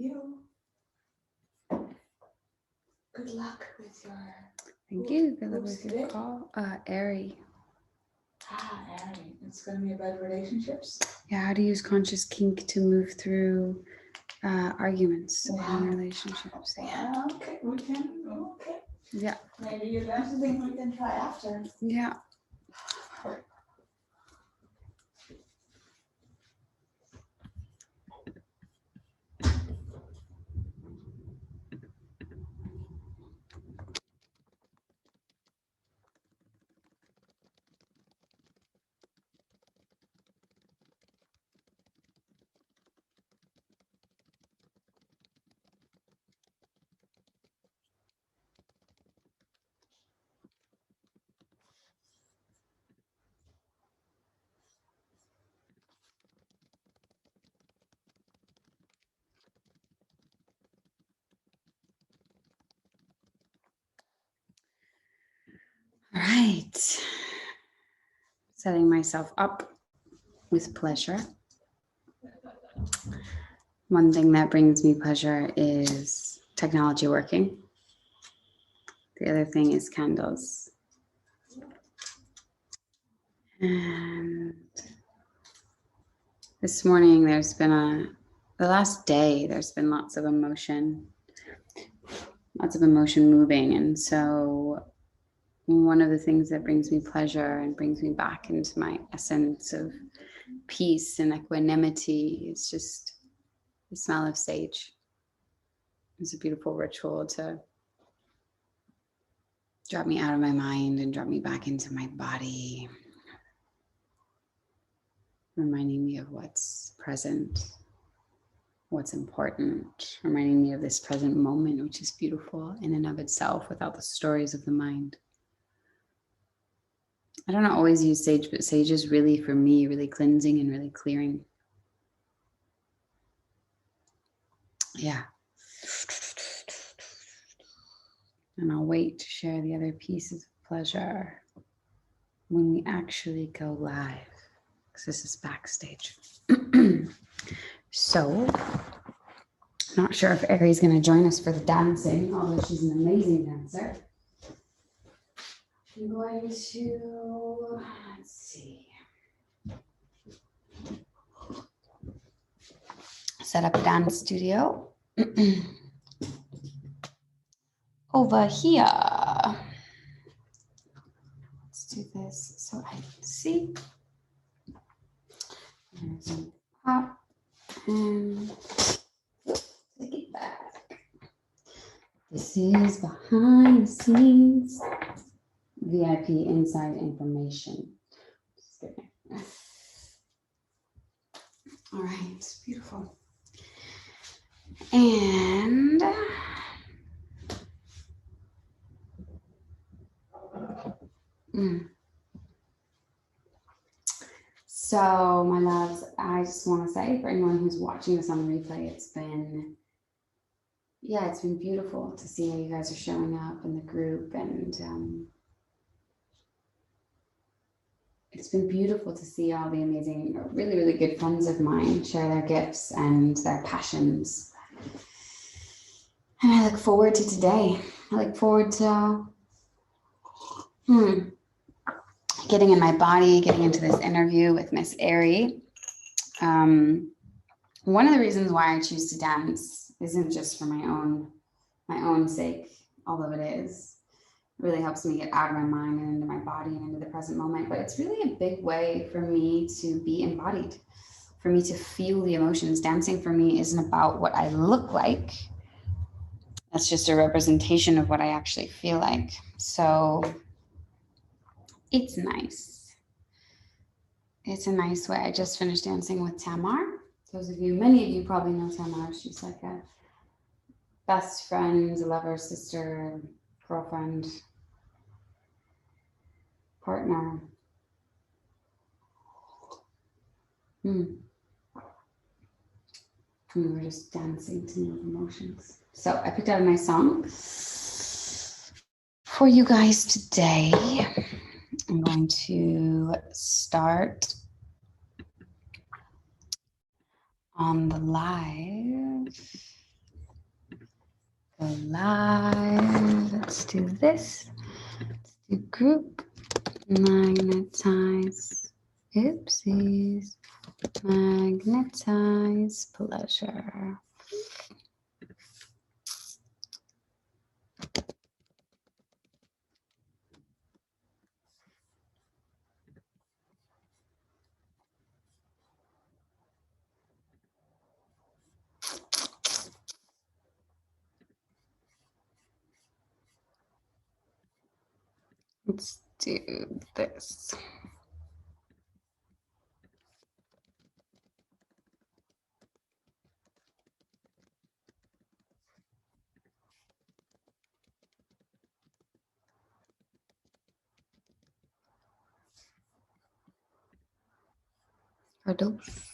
you. Good luck with your... Thank you. Good luck with your call. Eri. Eri. It's going to be about relationships. Yeah, how to use conscious kink to move through arguments in relationships. Yeah. Okay, we can. Okay. Yeah. Maybe that's the thing we can try after. Yeah. All right. Setting myself up with pleasure. One thing that brings me pleasure is technology working. The other thing is candles. And this morning there's been the last day, there's been lots of emotion moving. And so one of the things that brings me pleasure and brings me back into my essence of peace and equanimity is just the smell of sage. It's a beautiful ritual to drop me out of my mind and drop me back into my body, reminding me of what's present, what's important, reminding me of this present moment, which is beautiful in and of itself without the stories of the mind. I don't always use sage, but sage is really, for me, really cleansing and really clearing. Yeah. And I'll wait to share the other pieces of pleasure when we actually go live, because this is backstage. So, not sure if Eri's going to join us for the dancing, although she's an amazing dancer. I'm going to, let's see, set up a dance studio over here. Let's do this so I can see. There's a pop and take it back. This is behind the scenes. VIP inside information. Just kidding. All right, beautiful. And so, my loves, I just want to say for anyone who's watching this on replay, it's been beautiful to see how you guys are showing up in the group, and it's been beautiful to see all the amazing, really, really good friends of mine share their gifts and their passions. And I look forward to today. I look forward to getting in my body, getting into this interview with Miss Eri. One of the reasons why I choose to dance isn't just for my own sake, although it is. It really helps me get out of my mind and into my body and into the present moment. But it's really a big way for me to be embodied, for me to feel the emotions. Dancing for me isn't about what I look like. That's just a representation of what I actually feel like. So it's nice. It's a nice way. I just finished dancing with Tamar. Many of you probably know Tamar. She's like a best friend, lover, sister, girlfriend, partner. We were just dancing to move emotions. So I picked out a nice song for you guys today. I'm going to start on the live Go live. Let's do this. Let's do group. Magnetize. Oopsies. Magnetize pleasure. Let's do this. Kardos.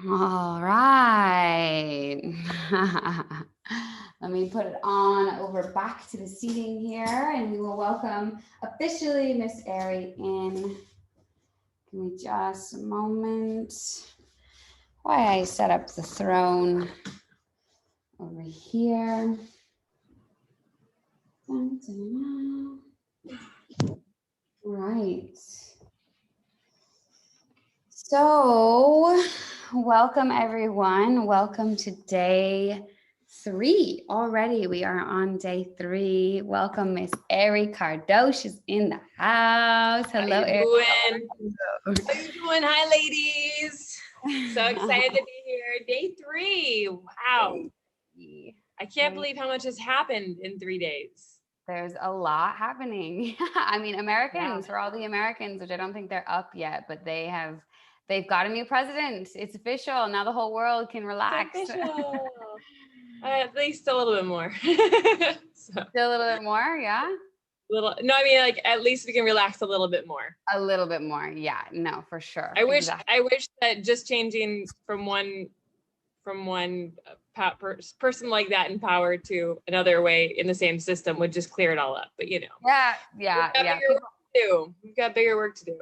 All right. Let me put it on over back to the seating here, and we will welcome officially Miss Eri in. Give me just a moment. Why I set up the throne over here. Dun, dun, dun. Right. So, welcome everyone. Welcome to day 3 already. We are on day 3. Welcome, Miss Eri Kardos is in the house. Hello, Eri. How you doing? Hi, ladies. So excited to be here. Day 3. Wow. I can't believe how much has happened in 3 days. There's a lot happening. I mean, Americans, for all the Americans, which I don't think they're up yet, but they've got a new president. It's official. Now the whole world can relax. It's official. At least a little bit more. Still a little bit more, yeah? No, I mean, like, at least we can relax a little bit more. A little bit more, yeah. No, for sure. I wish that just changing from one person like that in power to another way in the same system would just clear it all up. But yeah. We've got bigger work to do.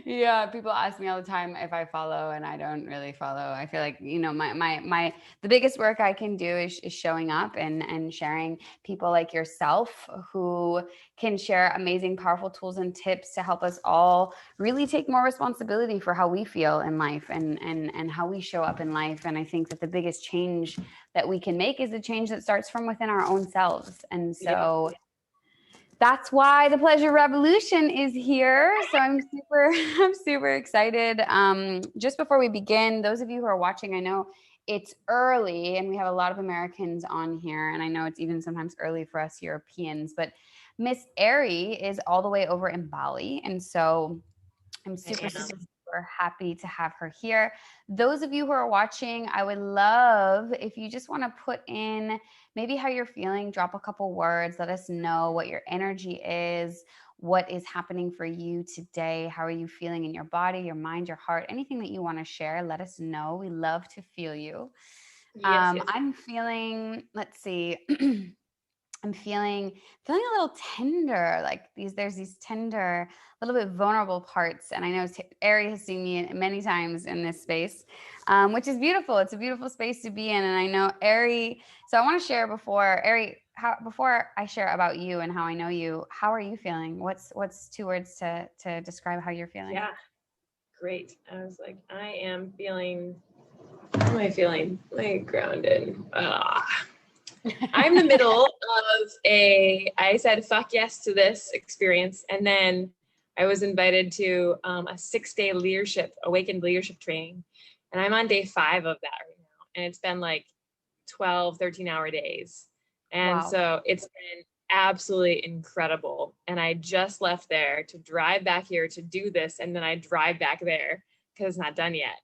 Yeah, people ask me all the time if I follow, and I don't really follow. I feel like, the biggest work I can do is showing up and sharing people like yourself who can share amazing, powerful tools and tips to help us all really take more responsibility for how we feel in life and how we show up in life. And I think that the biggest change that we can make is a change that starts from within our own selves. And so that's why the Pleasure Revolution is here. So I'm super excited. Just before we begin, those of you who are watching, I know it's early and we have a lot of Americans on here, and I know it's even sometimes early for us Europeans, but Miss Eri is all the way over in Bali. And so I'm super happy to have her here. Those of you who are watching, I would love if you just want to put in maybe how you're feeling, drop a couple words, let us know what your energy is, what is happening for you today, how are you feeling in your body, your mind, your heart, anything that you want to share, let us know. We love to feel you. Yes. I'm feeling, let's see, I'm feeling a little tender, like there's these tender, a little bit vulnerable parts. And I know Eri has seen me many times in this space, which is beautiful. It's a beautiful space to be in. And I know Eri, so I want to share before I share about you and how I know you, how are you feeling? What's 2 words to describe how you're feeling? Yeah, great. I was like, I am feeling, how am I feeling? Like grounded. I'm in the middle of I said fuck yes to this experience. And then I was invited to a 6-day awakened leadership training. And I'm on day 5 of that right now. And it's been like 12, 13-hour days. And so it's been absolutely incredible. And I just left there to drive back here to do this. And then I drive back there because it's not done yet.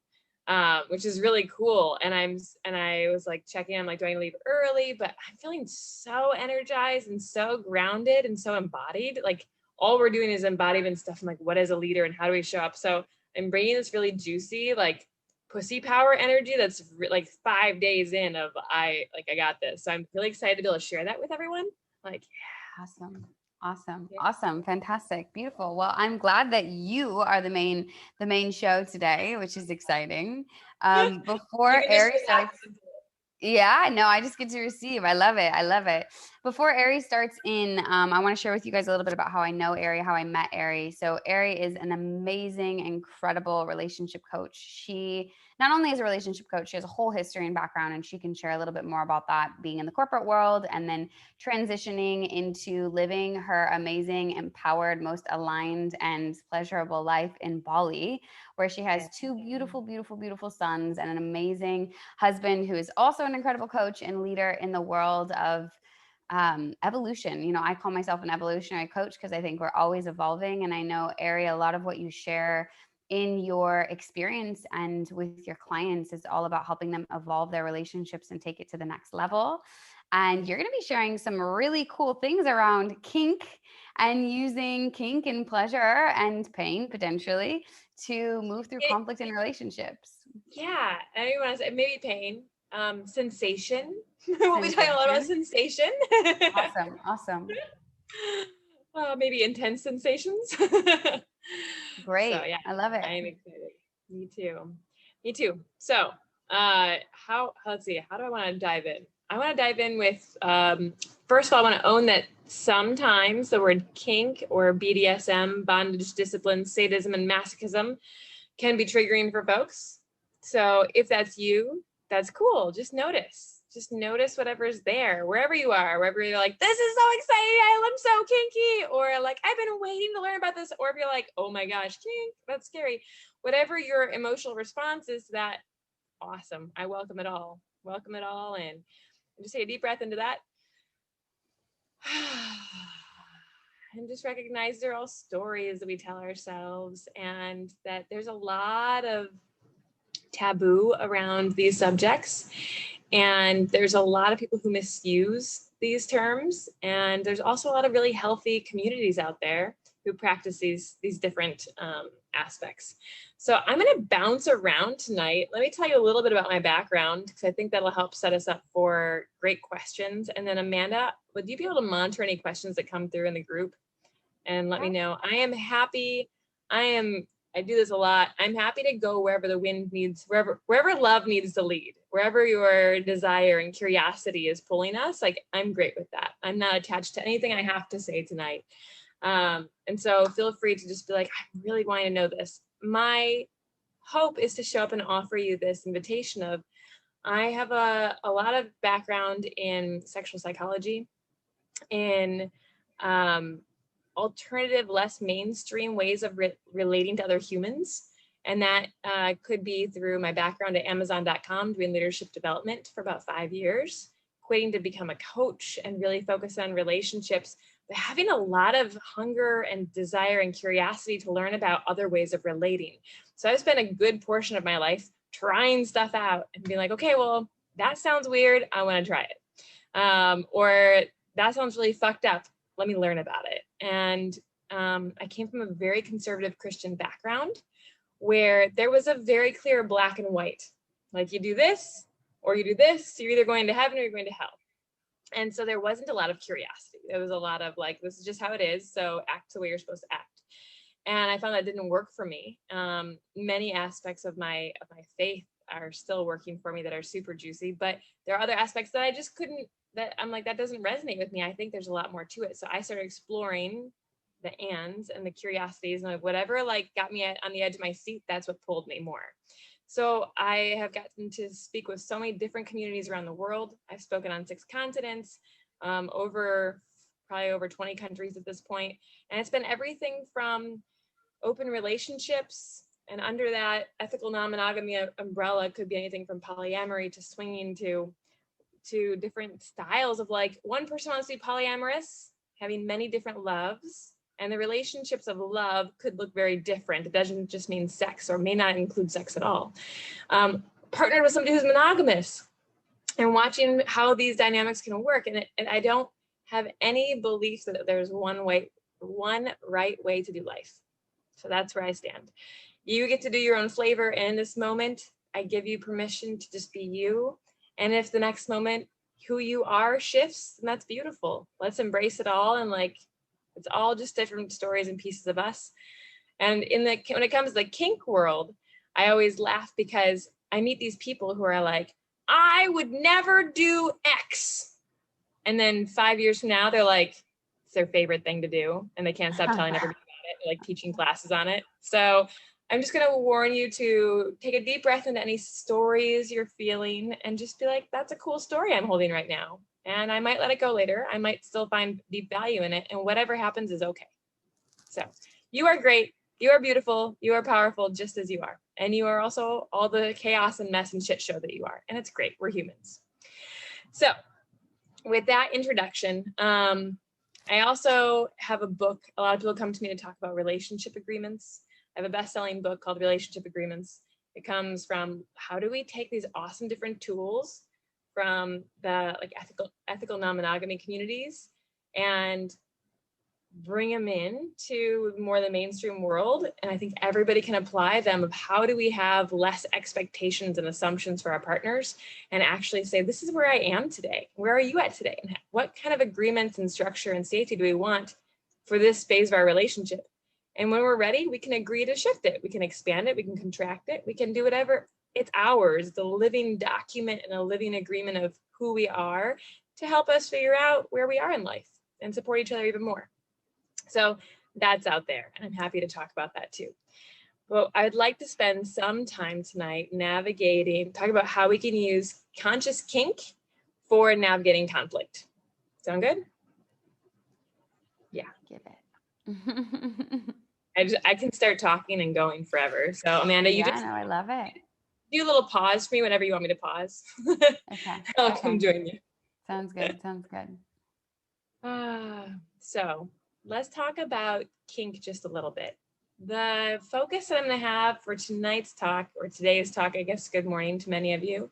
Which is really cool. And I was like checking, I'm like, do I leave early? But I'm feeling so energized and so grounded and so embodied. Like all we're doing is embodiment stuff. I'm like, what is a leader and how do we show up? So I'm bringing this really juicy, like pussy power energy that's like 5 days in of I got this. So I'm really excited to be able to share that with everyone. Like, yeah. Awesome. Fantastic. Beautiful. Well, I'm glad that you are the main show today, which is exciting. Before Eri starts, I just get to receive. I love it. Before Eri starts in, I want to share with you guys a little bit about how I know Eri, how I met Eri. So Eri is an amazing, incredible relationship coach. She not only is a relationship coach, she has a whole history and background, and she can share a little bit more about that, being in the corporate world and then transitioning into living her amazing, empowered, most aligned and pleasurable life in Bali, where she has 2 beautiful sons and an amazing husband who is also an incredible coach and leader in the world of evolution. I call myself an evolutionary coach because I think we're always evolving. And I know, Eri, a lot of what you share in your experience and with your clients is all about helping them evolve their relationships and take it to the next level. And you're going to be sharing some really cool things around kink and using kink and pleasure and pain potentially to move through conflict in relationships. Yeah. And you want to say maybe pain, sensation. We'll be talking a lot about sensation. Awesome. Maybe intense sensations. Great. So, yeah, I love it. I am excited. Me too. So, let's see, how do I want to dive in? I want to dive in with, first of all, I want to own that sometimes the word kink or BDSM, bondage, discipline, sadism, and masochism can be triggering for folks. So if that's you, that's cool. Just notice whatever's there, wherever you are, wherever you're like, this is so exciting, I'm so kinky, or like, I've been waiting to learn about this, or if you're like, oh my gosh, kink, that's scary. Whatever your emotional response is to that, awesome. I welcome it all. Welcome it all in. And just take a deep breath into that. And just recognize they're all stories that we tell ourselves, and that there's a lot of taboo around these subjects. And there's a lot of people who misuse these terms. And there's also a lot of really healthy communities out there who practice these different aspects. So I'm going to bounce around tonight. Let me tell you a little bit about my background, because I think that'll help set us up for great questions. And then Amanda, would you be able to monitor any questions that come through in the group and let me know? I am happy. I do this a lot. I'm happy to go wherever the wind needs, wherever love needs to lead, wherever your desire and curiosity is pulling us. Like, I'm great with that. I'm not attached to anything I have to say tonight. And so feel free to just be like, I really want to know this. My hope is to show up and offer you this invitation of, I have a lot of background in sexual psychology, in alternative, less mainstream ways of relating to other humans. And that could be through my background at Amazon.com, doing leadership development for about 5 years, quitting to become a coach and really focus on relationships, but having a lot of hunger and desire and curiosity to learn about other ways of relating. So I've spent a good portion of my life trying stuff out and being like, okay, well, that sounds weird. I want to try it. Or that sounds really fucked up. Let me learn about it. And I came from a very conservative Christian background where there was a very clear black and white. Like, you do this or you do this, you're either going to heaven or you're going to hell. And so there wasn't a lot of curiosity. There was a lot of like, this is just how it is. So act the way you're supposed to act. And I found that didn't work for me. Many aspects of my faith are still working for me that are super juicy, but there are other aspects that I just couldn't, that I'm like, that doesn't resonate with me. I think there's a lot more to it. So I started exploring the ands and the curiosities, and like whatever like got me on the edge of my seat, that's what pulled me more. So I have gotten to speak with so many different communities around the world. I've spoken on 6 continents, probably over 20 countries at this point. And it's been everything from open relationships, and under that ethical non-monogamy umbrella could be anything from polyamory to swinging to different styles of like, one person wants to be polyamorous, having many different loves, and the relationships of love could look very different. It doesn't just mean sex, or may not include sex at all. Partnered with somebody who's monogamous, and watching how these dynamics can work. And I don't have any belief that there's one right way to do life. So that's where I stand. You get to do your own flavor. And in this moment, I give you permission to just be you. And if the next moment who you are shifts, then that's beautiful. Let's embrace it all. And like, it's all just different stories and pieces of us. And when it comes to the kink world, I always laugh because I meet these people who are like, I would never do X. And then 5 years from now, they're like, it's their favorite thing to do. And they can't stop telling everybody about it. They're like teaching classes on it. So I'm just going to warn you to take a deep breath into any stories you're feeling and just be like, that's a cool story I'm holding right now. And I might let it go later. I might still find deep value in it. And whatever happens is okay. So you are great. You are beautiful. You are powerful just as you are. And you are also all the chaos and mess and shit show that you are. And it's great. We're humans. So with that introduction, I also have a book. A lot of people come to me to talk about relationship agreements. I have a best-selling book called Relationship Agreements. It comes from how do we take these awesome different tools from the like ethical non-monogamy communities and bring them in to more the mainstream world. And I think everybody can apply them of how do we have less expectations and assumptions for our partners and actually say, this is where I am today. Where are you at today? And what kind of agreements and structure and safety do we want for this phase of our relationship? And when we're ready, we can agree to shift it. We can expand it. We can contract it. We can do whatever. It's ours. It's a living document and a living agreement of who we are to help us figure out where we are in life and support each other even more. So that's out there, and I'm happy to talk about that too. Well, I'd like to spend some time tonight talking about how we can use conscious kink for navigating conflict. Sound good? Yeah. Give it. I can start talking and going forever. So Amanda, you just I love it. do a little pause for me whenever you want me to pause. Okay. I'll come join you. Sounds good. Sounds good. So let's talk about kink just a little bit. The focus that I'm going to have for tonight's talk, or today's talk, I guess, good morning to many of you,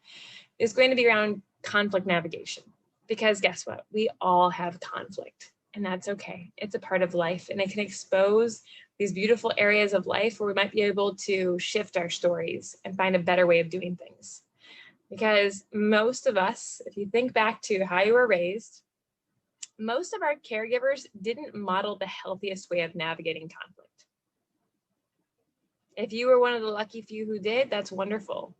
is going to be around conflict navigation. Because guess what? We all have conflict, and that's okay. It's a part of life, and it can expose these beautiful areas of life where we might be able to shift our stories and find a better way of doing things. Because most of us, if you think back to how you were raised, most of our caregivers didn't model the healthiest way of navigating conflict. If you were one of the lucky few who did, that's wonderful.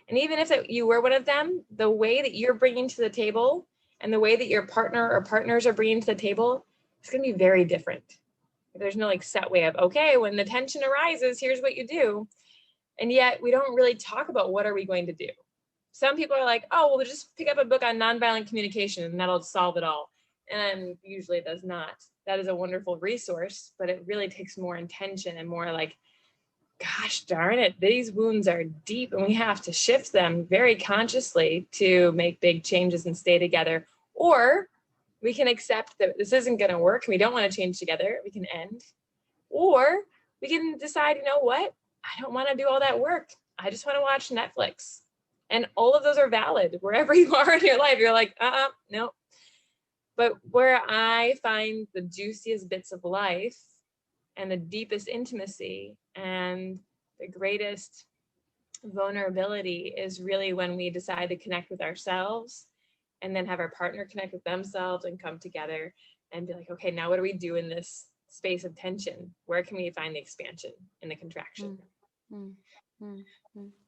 And even if you were one of them, the way that you're bringing to the table and the way that your partner or partners are bringing to the table is going to be very different. There's no like set way of, okay, when the tension arises, here's what you do. And yet we don't really talk about what are we going to do. Some people are like, oh, well, just pick up a book on nonviolent communication and that'll solve it all. And usually it does not. That is a wonderful resource, but it really takes more intention and more like, gosh darn it, these wounds are deep and we have to shift them very consciously to make big changes and stay together. Or we can accept that this isn't going to work and we don't want to change together. We can end. Or we can decide, you know what? I don't want to do all that work. I just want to watch Netflix. And all of those are valid wherever you are in your life. You're like, no. But where I find the juiciest bits of life and the deepest intimacy and the greatest vulnerability is really when we decide to connect with ourselves and then have our partner connect with themselves and come together and be like, okay, now what do we do in this space of tension? Where can we find the expansion and the contraction?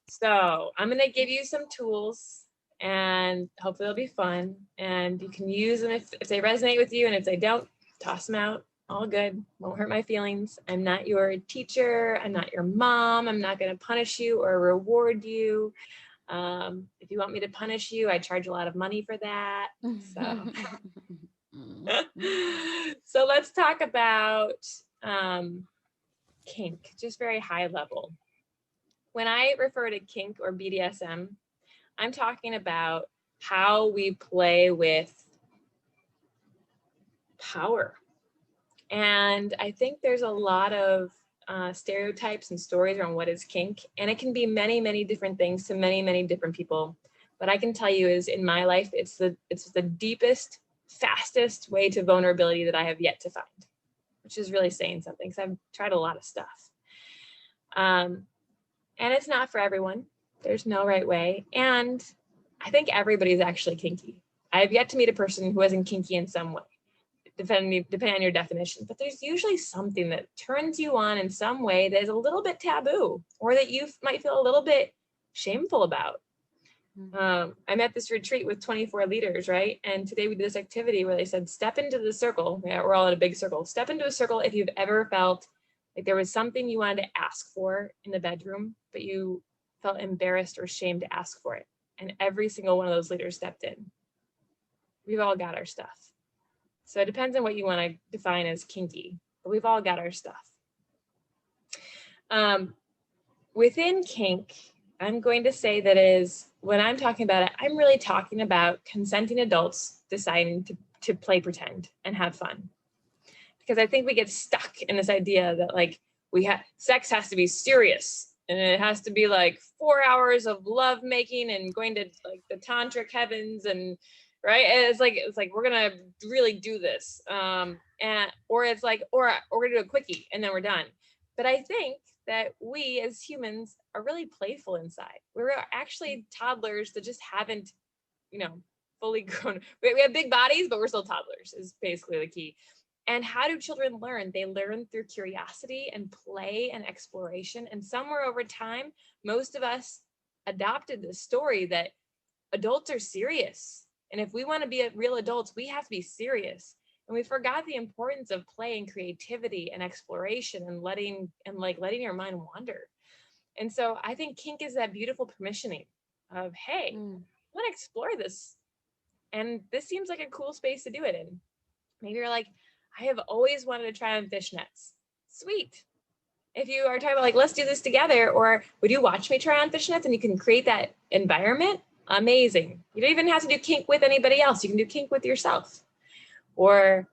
So I'm going to give you some tools and hopefully they'll be fun and you can use them if they resonate with you, and if they don't, toss them out. All good. Won't hurt my feelings. I'm not your teacher. I'm not your mom. I'm not going to punish you or reward you. If you want me to punish you, I charge a lot of money for that. So let's talk about kink, just very high level. When I refer to kink or BDSM, I'm talking about how we play with power. And I think there's a lot of stereotypes and stories around what is kink. And it can be many, many different things to many, many different people. But I can tell you is in my life, it's the deepest, fastest way to vulnerability that I have yet to find, which is really saying something because I've tried a lot of stuff. And it's not for everyone. There's no right way. And I think everybody's actually kinky. I have yet to meet a person who isn't kinky in some way, depending on your definition. But there's usually something that turns you on in some way that is a little bit taboo or that you might feel a little bit shameful about. I'm at this retreat with 24 leaders, right? And today we did this activity where they said, step into the circle. Yeah, we're all in a big circle. Step into a circle if you've ever felt like there was something you wanted to ask for in the bedroom, but you felt embarrassed or shamed to ask for it. And every single one of those leaders stepped in. We've all got our stuff. So it depends on what you want to define as kinky, but we've all got our stuff. Within kink, I'm going to say that is, when I'm talking about it, I'm really talking about consenting adults deciding to play pretend and have fun. Because I think we get stuck in this idea that like sex has to be serious And it has to be like 4 hours of love making and going to like the tantric heavens and right. And it's like we're gonna really do this. And or it's like, or we're gonna do a quickie and then we're done. But I think that we as humans are really playful inside. We're actually toddlers that just haven't, fully grown. We have big bodies, but we're still toddlers is basically the key. And how do children learn? They learn through curiosity and play and exploration. And somewhere over time, most of us adopted this story that adults are serious. And if we want to be real adults, we have to be serious. And we forgot the importance of play and creativity and exploration and letting your mind wander. And so I think kink is that beautiful permissioning of, hey, I want to explore this. And this seems like a cool space to do it in. Maybe you're like, I have always wanted to try on fishnets. Sweet. If you are talking about like, let's do this together, or would you watch me try on fishnets and you can create that environment? Amazing. You don't even have to do kink with anybody else. You can do kink with yourself. Or,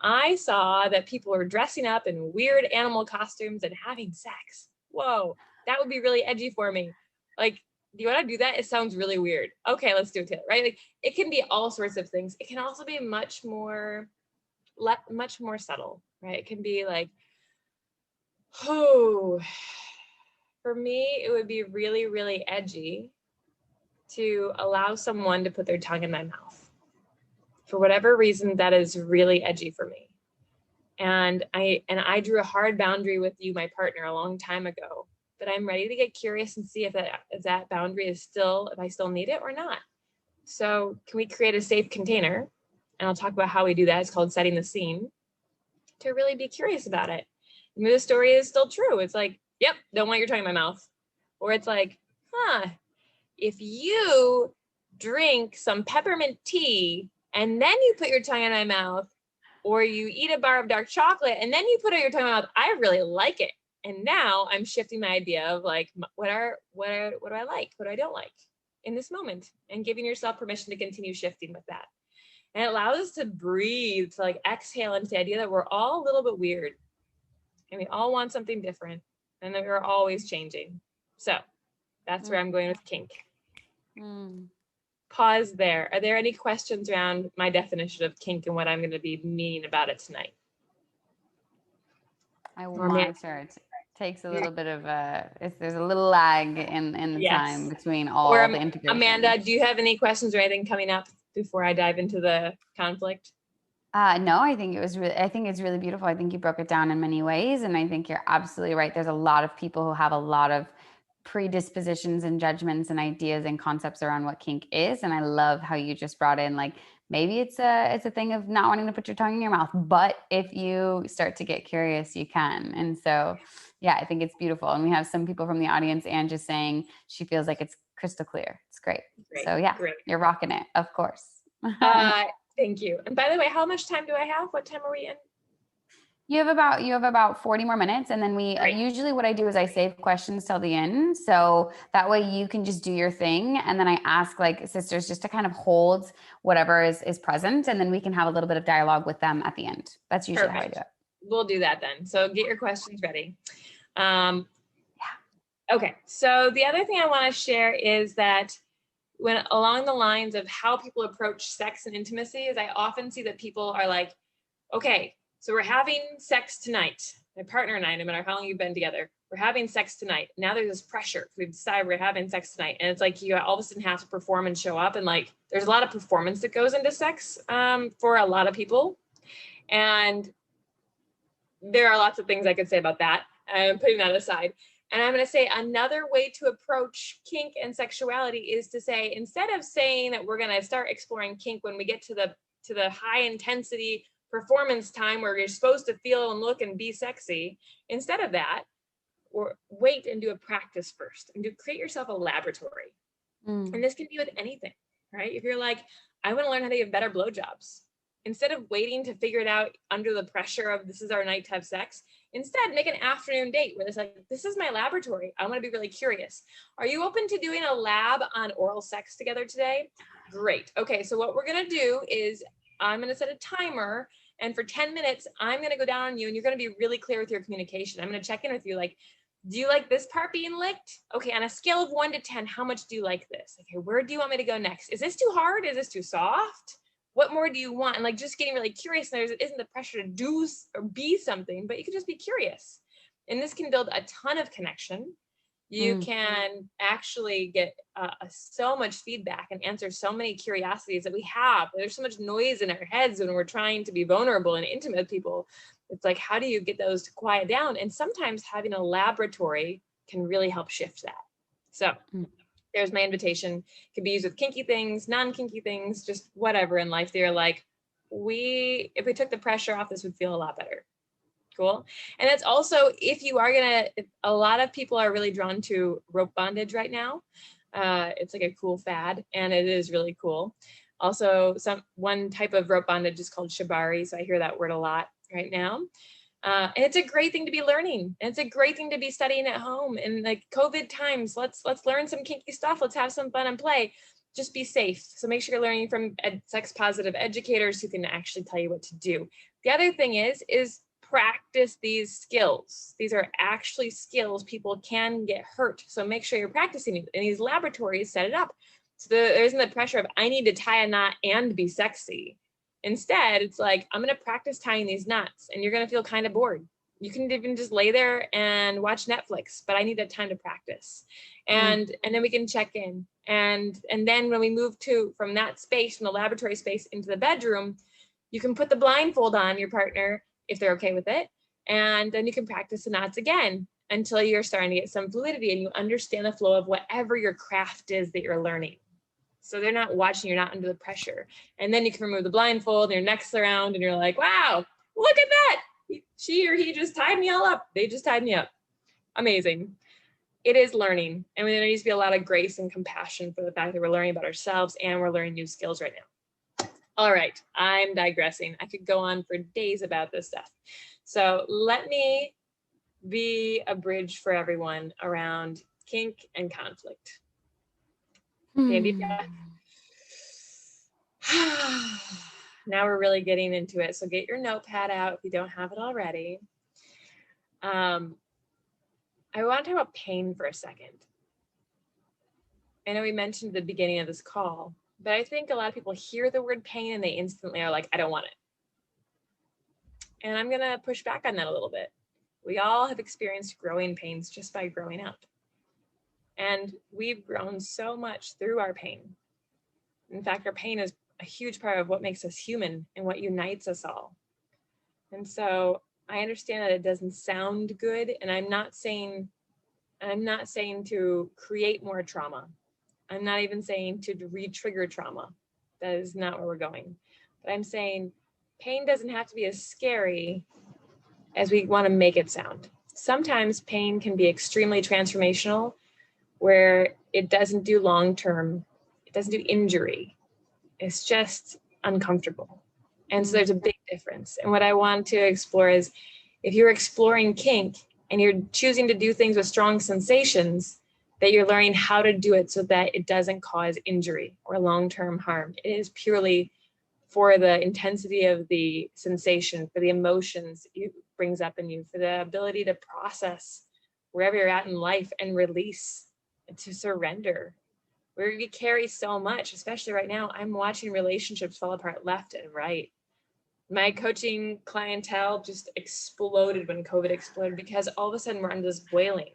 I saw that people were dressing up in weird animal costumes and having sex. Whoa, that would be really edgy for me. Like, do you want to do that? It sounds really weird. Okay, let's do it together, right? Like, it can be all sorts of things. It can also be much more subtle, right? It can be like, for me, it would be really, really edgy to allow someone to put their tongue in my mouth. For whatever reason, that is really edgy for me. And I drew a hard boundary with you, my partner, a long time ago, but I'm ready to get curious and see if that boundary is if I still need it or not. So can we create a safe container? And I'll talk about how we do that. It's called setting the scene, to really be curious about it. Maybe the story is still true. It's like, yep, don't want your tongue in my mouth. Or it's like, if you drink some peppermint tea and then you put your tongue in my mouth, or you eat a bar of dark chocolate and then you put your tongue in my mouth, I really like it. And now I'm shifting my idea of like, what do I like? What do I don't like in this moment? And giving yourself permission to continue shifting with that. And it allows us to breathe, to like exhale into the idea that we're all a little bit weird and we all want something different and that we're always changing. So that's where I'm going with kink. Pause there. Are there any questions around my definition of kink and what I'm going to be meaning about it tonight? I will monitor. It takes a little bit of there's a little lag in the time between all the integration. Amanda, do you have any questions or anything coming up before I dive into the conflict? No, I think it's really beautiful. I think you broke it down in many ways. And I think you're absolutely right. There's a lot of people who have a lot of predispositions and judgments and ideas and concepts around what kink is. And I love how you just brought in, like, maybe it's a thing of not wanting to put your tongue in your mouth, but if you start to get curious, you can. And so, yeah, I think it's beautiful. And we have some people from the audience and just saying she feels like it's crystal clear. It's great. So yeah, you're rocking it, of course. Thank you. And by the way, how much time do I have? What time are we in? You have about 40 more minutes. And then usually what I do is I save questions till the end. So that way you can just do your thing. And then I ask like sisters just to kind of hold whatever is present. And then we can have a little bit of dialogue with them at the end. That's usually how I do it. We'll do that then. So get your questions ready. Okay. So the other thing I want to share is that when along the lines of how people approach sex and intimacy is I often see that people are like, okay, so we're having sex tonight. My partner and I, no matter how long you've been together, we're having sex tonight. Now there's this pressure. We've decided we're having sex tonight. And it's like you all of a sudden have to perform and show up. And like there's a lot of performance that goes into sex for a lot of people. And there are lots of things I could say about that. I'm putting that aside. And I'm going to say another way to approach kink and sexuality is to say, instead of saying that we're going to start exploring kink when we get to the high intensity performance time where you're supposed to feel and look and be sexy, instead of that, or wait and do a practice first and create yourself a laboratory. And this can be with anything, right? If you're like, I want to learn how to give better blowjobs, instead of waiting to figure it out under the pressure of this is our night to have sex, instead make an afternoon date where it's like, this is my laboratory. I want to be really curious. Are you open to doing a lab on oral sex together today? Great. Okay, so what we're going to do is I'm going to set a timer. And for 10 minutes, I'm going to go down on you and you're going to be really clear with your communication. I'm going to check in with you like, Do you like this part being licked? Okay, on a scale of 1 to 10, how much do you like this? Okay, where do you want me to go next? Is this too hard? Is this too soft? What more do you want? And like just getting really curious. And there isn't the pressure to do or be something, but you can just be curious. And this can build a ton of connection. You can actually get so much feedback and answer so many curiosities that we have. There's so much noise in our heads when we're trying to be vulnerable and intimate with people. It's like, how do you get those to quiet down? And sometimes having a laboratory can really help shift that. So there's my invitation. It can be used with kinky things, non-kinky things, just whatever in life. They're like, if we took the pressure off, this would feel a lot better. Cool. And that's also, if you are a lot of people are really drawn to rope bondage right now. It's like a cool fad, and it is really cool. Also, one type of rope bondage is called shibari. So I hear that word a lot right now. And it's a great thing to be learning. And it's a great thing to be studying at home. And like COVID times, let's learn some kinky stuff. Let's have some fun and play. Just be safe. So make sure you're learning from sex positive educators who can actually tell you what to do. The other thing is practice these skills. These are actually skills. People can get hurt. So make sure you're practicing it. And these laboratories set it up. So there isn't the pressure of, I need to tie a knot and be sexy. Instead, it's like, I'm going to practice tying these knots, and you're going to feel kind of bored. You can even just lay there and watch Netflix, but I need that time to practice. And then we can check in. And then when we move from that space, from the laboratory space into the bedroom, you can put the blindfold on your partner if they're okay with it. And then you can practice the knots again until you're starting to get some fluidity and you understand the flow of whatever your craft is that you're learning. So they're not watching, you're not under the pressure. And then you can remove the blindfold and your neck's around and you're like, wow, look at that. She or he just tied me all up. They just tied me up. Amazing. It is learning. And there needs to be a lot of grace and compassion for the fact that we're learning about ourselves and we're learning new skills right now. All right, I'm digressing. I could go on for days about this stuff. So let me be a bridge for everyone around kink and conflict. Okay, deep breath. Now we're really getting into it. So get your notepad out if you don't have it already. I want to talk about pain for a second. I know we mentioned at the beginning of this call, but I think a lot of people hear the word pain and they instantly are like, I don't want it. And I'm going to push back on that a little bit. We all have experienced growing pains just by growing up. And we've grown so much through our pain. In fact, our pain is a huge part of what makes us human and what unites us all. And so I understand that it doesn't sound good. And I'm not saying to create more trauma. I'm not even saying to re-trigger trauma. That is not where we're going. But I'm saying pain doesn't have to be as scary as we want to make it sound. Sometimes pain can be extremely transformational, where it doesn't do long-term, it doesn't do injury. It's just uncomfortable. And so there's a big difference. And what I want to explore is, if you're exploring kink and you're choosing to do things with strong sensations, that you're learning how to do it so that it doesn't cause injury or long-term harm. It is purely for the intensity of the sensation, for the emotions it brings up in you, for the ability to process wherever you're at in life and release and to surrender. We carry so much, especially right now. I'm watching relationships fall apart left and right. My coaching clientele just exploded when COVID exploded, because all of a sudden we're on this boiling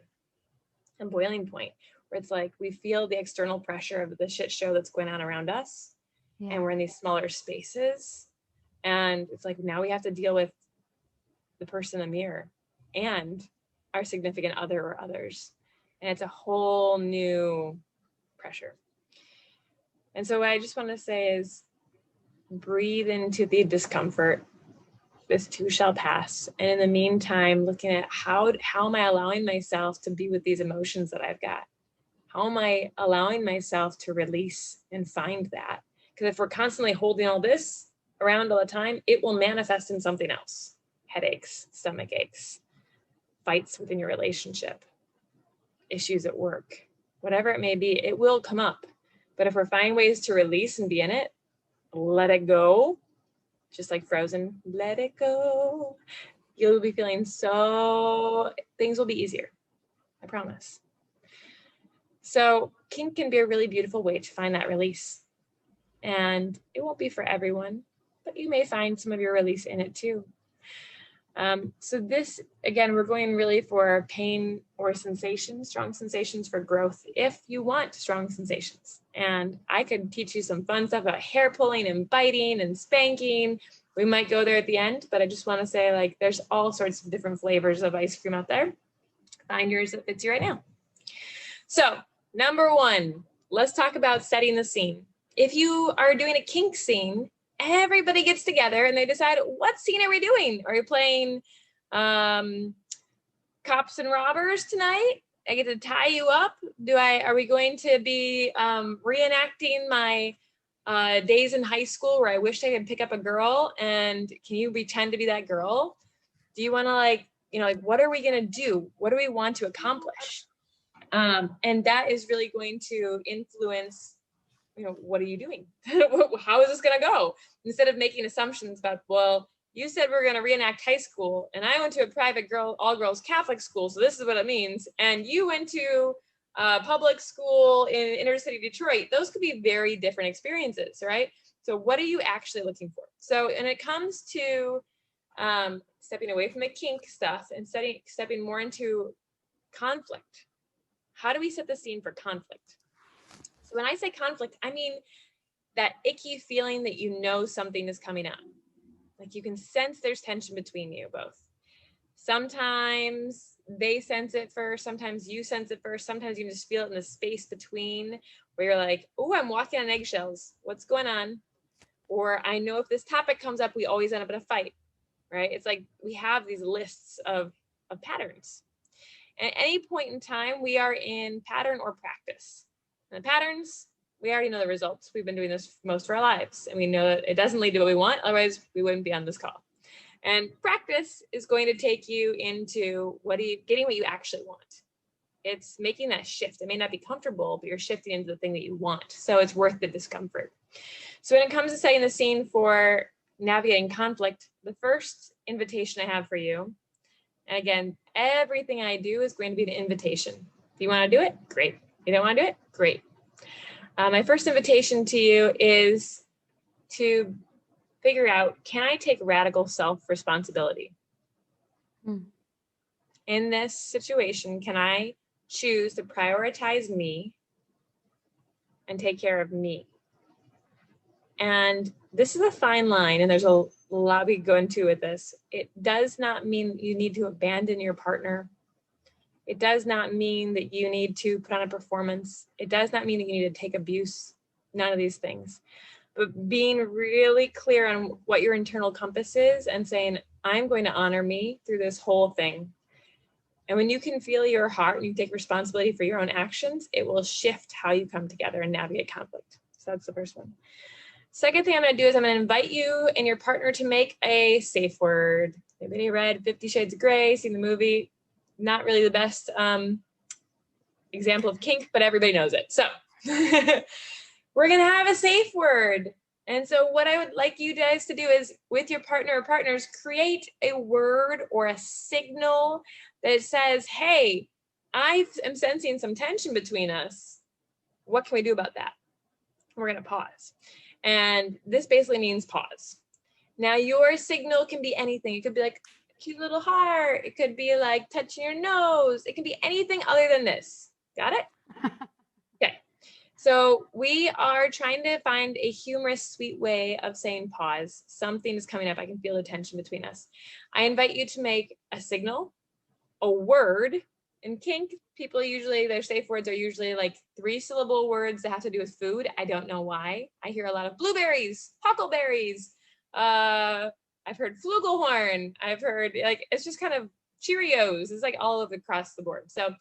point where it's like we feel the external pressure of the shit show that's going on around us. Yeah. And we're in these smaller spaces. And it's like, now we have to deal with the person in the mirror and our significant other or others. And it's a whole new pressure. And so what I just want to say is, breathe into the discomfort. This too shall pass. And in the meantime, looking at how am I allowing myself to be with these emotions that I've got? How am I allowing myself to release and find that? Because if we're constantly holding all this around all the time, it will manifest in something else. Headaches, stomach aches, fights within your relationship, issues at work, whatever it may be, it will come up. But if we're finding ways to release and be in it, let it go, just like Frozen, let it go, you'll be feeling things will be easier. I promise. So kink can be a really beautiful way to find that release. And it won't be for everyone, but you may find some of your release in it too. So this, again, we're going really for pain or sensation, strong sensations for growth, if you want strong sensations. And I could teach you some fun stuff about hair pulling and biting and spanking. We might go there at the end, but I just want to say, like, there's all sorts of different flavors of ice cream out there. Find yours that fits you right now. So number one, let's talk about setting the scene. If you are doing a kink scene, everybody gets together and they decide, what scene are we doing? Are we playing cops and robbers tonight? I get to tie you up. Are we going to be reenacting my days in high school where I wished I could pick up a girl, and can you pretend to be that girl? Do you want to what are we going to do? What do we want to accomplish? And that is really going to influence, what are you doing? How is this going to go? Instead of making assumptions about, well, you said we're going to reenact high school, and I went to a private all girls Catholic school, so this is what it means. And you went to public school in inner city Detroit. Those could be very different experiences, right? So what are you actually looking for? So when it comes to stepping away from the kink stuff and stepping more into conflict, how do we set the scene for conflict? So when I say conflict, I mean that icky feeling that something is coming up. Like you can sense there's tension between you both. Sometimes they sense it first, sometimes you sense it first, sometimes you just feel it in the space between where you're like, oh, I'm walking on eggshells. What's going on? Or I know if this topic comes up, we always end up in a fight, right? It's like we have these lists of patterns. And at any point in time, we are in pattern or practice. And the patterns, we already know the results. We've been doing this most of our lives, and we know that it doesn't lead to what we want. Otherwise, we wouldn't be on this call. And practice is going to take you into getting what you actually want. It's making that shift. It may not be comfortable, but you're shifting into the thing that you want. So it's worth the discomfort. So when it comes to setting the scene for navigating conflict, the first invitation I have for you, and again, everything I do is going to be an invitation. If you want to do it, great. If you don't want to do it, great. My first invitation to you is to figure out, can I take radical self-responsibility? In this situation, can I choose to prioritize me and take care of me? And this is a fine line, and there's a lot we go into with this. It does not mean you need to abandon your partner. It does not mean that you need to put on a performance. It does not mean that you need to take abuse. None of these things. But being really clear on what your internal compass is and saying, I'm going to honor me through this whole thing. And when you can feel your heart and you take responsibility for your own actions, it will shift how you come together and navigate conflict. So that's the first one. Second thing I'm going to do is I'm going to invite you and your partner to make a safe word. Anybody read 50 Shades of Grey, seen the movie? Not really the best example of kink, but everybody knows it. So we're going to have a safe word. And so what I would like you guys to do is, with your partner or partners, create a word or a signal that says, hey, I am sensing some tension between us. What can we do about that? We're going to pause. And this basically means pause. Now, your signal can be anything. It could be like a cute little heart. It could be like touching your nose. It can be anything other than this. Got it? Okay. So we are trying to find a humorous, sweet way of saying pause. Something is coming up. I can feel the tension between us. I invite you to make a signal, a word. In kink, people usually, their safe words are usually like 3-syllable words that have to do with food. I don't know why. I hear a lot of blueberries, huckleberries. I've heard flugelhorn. I've heard, like, it's just kind of Cheerios. It's like all of across the board. So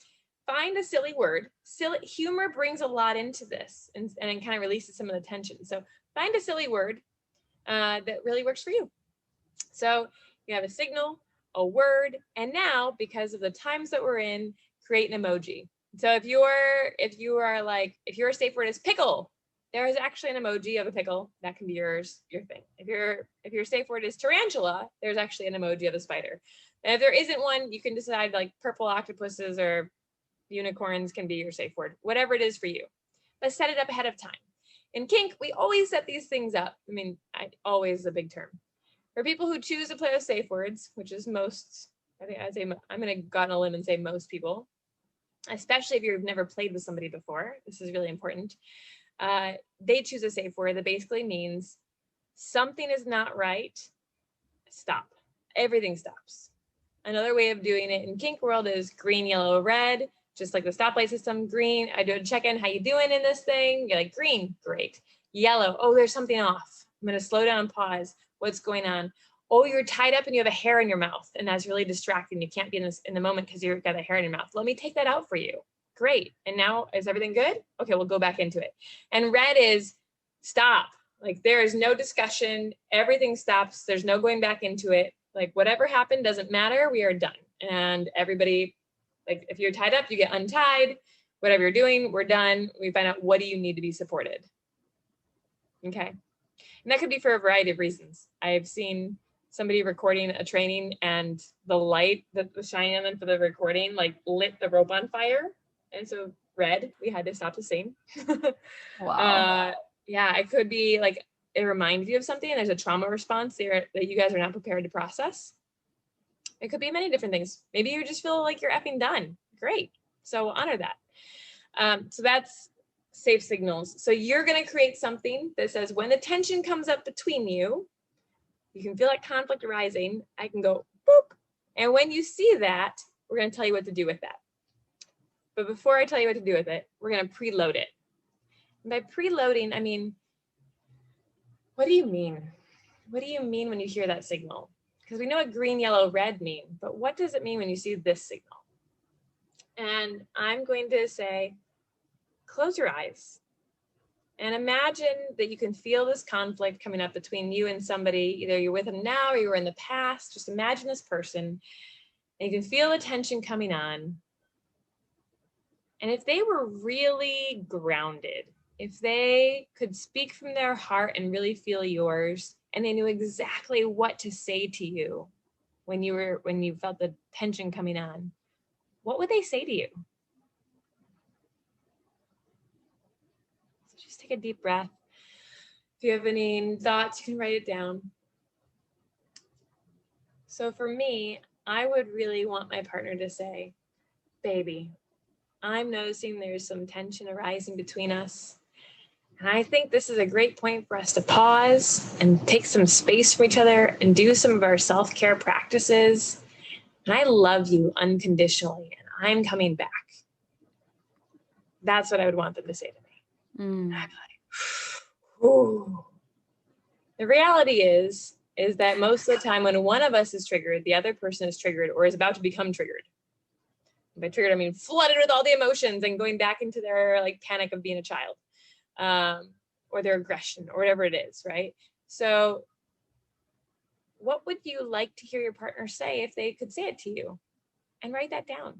find a silly word. Silly humor brings a lot into this and it kind of releases some of the tension. So find a silly word that really works for you. So you have a signal, a word, and now, because of the times that we're in, create an emoji. So if your safe word is pickle, there is actually an emoji of a pickle. That can be your thing. If your safe word is tarantula, there's actually an emoji of a spider. And if there isn't one, you can decide like purple octopuses or Unicorns can be your safe word, whatever it is for you, but set it up ahead of time. In kink, we always set these things up. I mean, always is a big term. For people who choose to play with safe words, which is most, I think I'd say, I'm going to go on a limb and say most people, especially if you've never played with somebody before, this is really important. They choose a safe word that basically means something is not right, stop. Everything stops. Another way of doing it in kink world is green, yellow, red, just like the stoplight system. Green, I do a check-in, how you doing in this thing? You're like, green, great. Yellow, oh, there's something off. I'm gonna slow down, pause. What's going on? Oh, you're tied up and you have a hair in your mouth, and that's really distracting. You can't be in the moment because you've got a hair in your mouth. Let me take that out for you. Great. And now, is everything good? Okay, we'll go back into it. And red is stop. Like, there is no discussion. Everything stops. There's no going back into it. Like, whatever happened doesn't matter. We are done. And everybody, like, if you're tied up, you get untied. Whatever you're doing, we're done. We find out, what do you need to be supported? Okay. And that could be for a variety of reasons. I've seen somebody recording a training and the light that was shining on them for the recording, like, lit the rope on fire. And so red, we had to stop the scene. Wow. Yeah, it could be like, it reminds you of something. There's a trauma response there that you guys are not prepared to process. It could be many different things. Maybe you just feel like you're effing done. Great. So honor that. So that's safe signals. So you're going to create something that says, when the tension comes up between you, you can feel like conflict arising. I can go boop. And when you see that, we're going to tell you what to do with that. But before I tell you what to do with it, we're going to preload it. And by preloading, I mean, what do you mean? What do you mean when you hear that signal? Because we know what green, yellow, red mean, but what does it mean when you see this signal? And I'm going to say, close your eyes and imagine that you can feel this conflict coming up between you and somebody. Either you're with them now or you were in the past. Just imagine this person and you can feel the tension coming on. And if they were really grounded, if they could speak from their heart and really feel yours, and they knew exactly what to say to you when you felt the tension coming on, what would they say to you? So just take a deep breath. If you have any thoughts, you can write it down. So for me, I would really want my partner to say, baby, I'm noticing there's some tension arising between us. And I think this is a great point for us to pause and take some space from each other and do some of our self-care practices. And I love you unconditionally, and I'm coming back. That's what I would want them to say to me. I'm like, ooh. The reality is that most of the time when one of us is triggered, the other person is triggered or is about to become triggered. By triggered, I mean flooded with all the emotions and going back into their like panic of being a child, or their aggression or whatever it is, right? So what would you like to hear your partner say if they could say it to you? And write that down.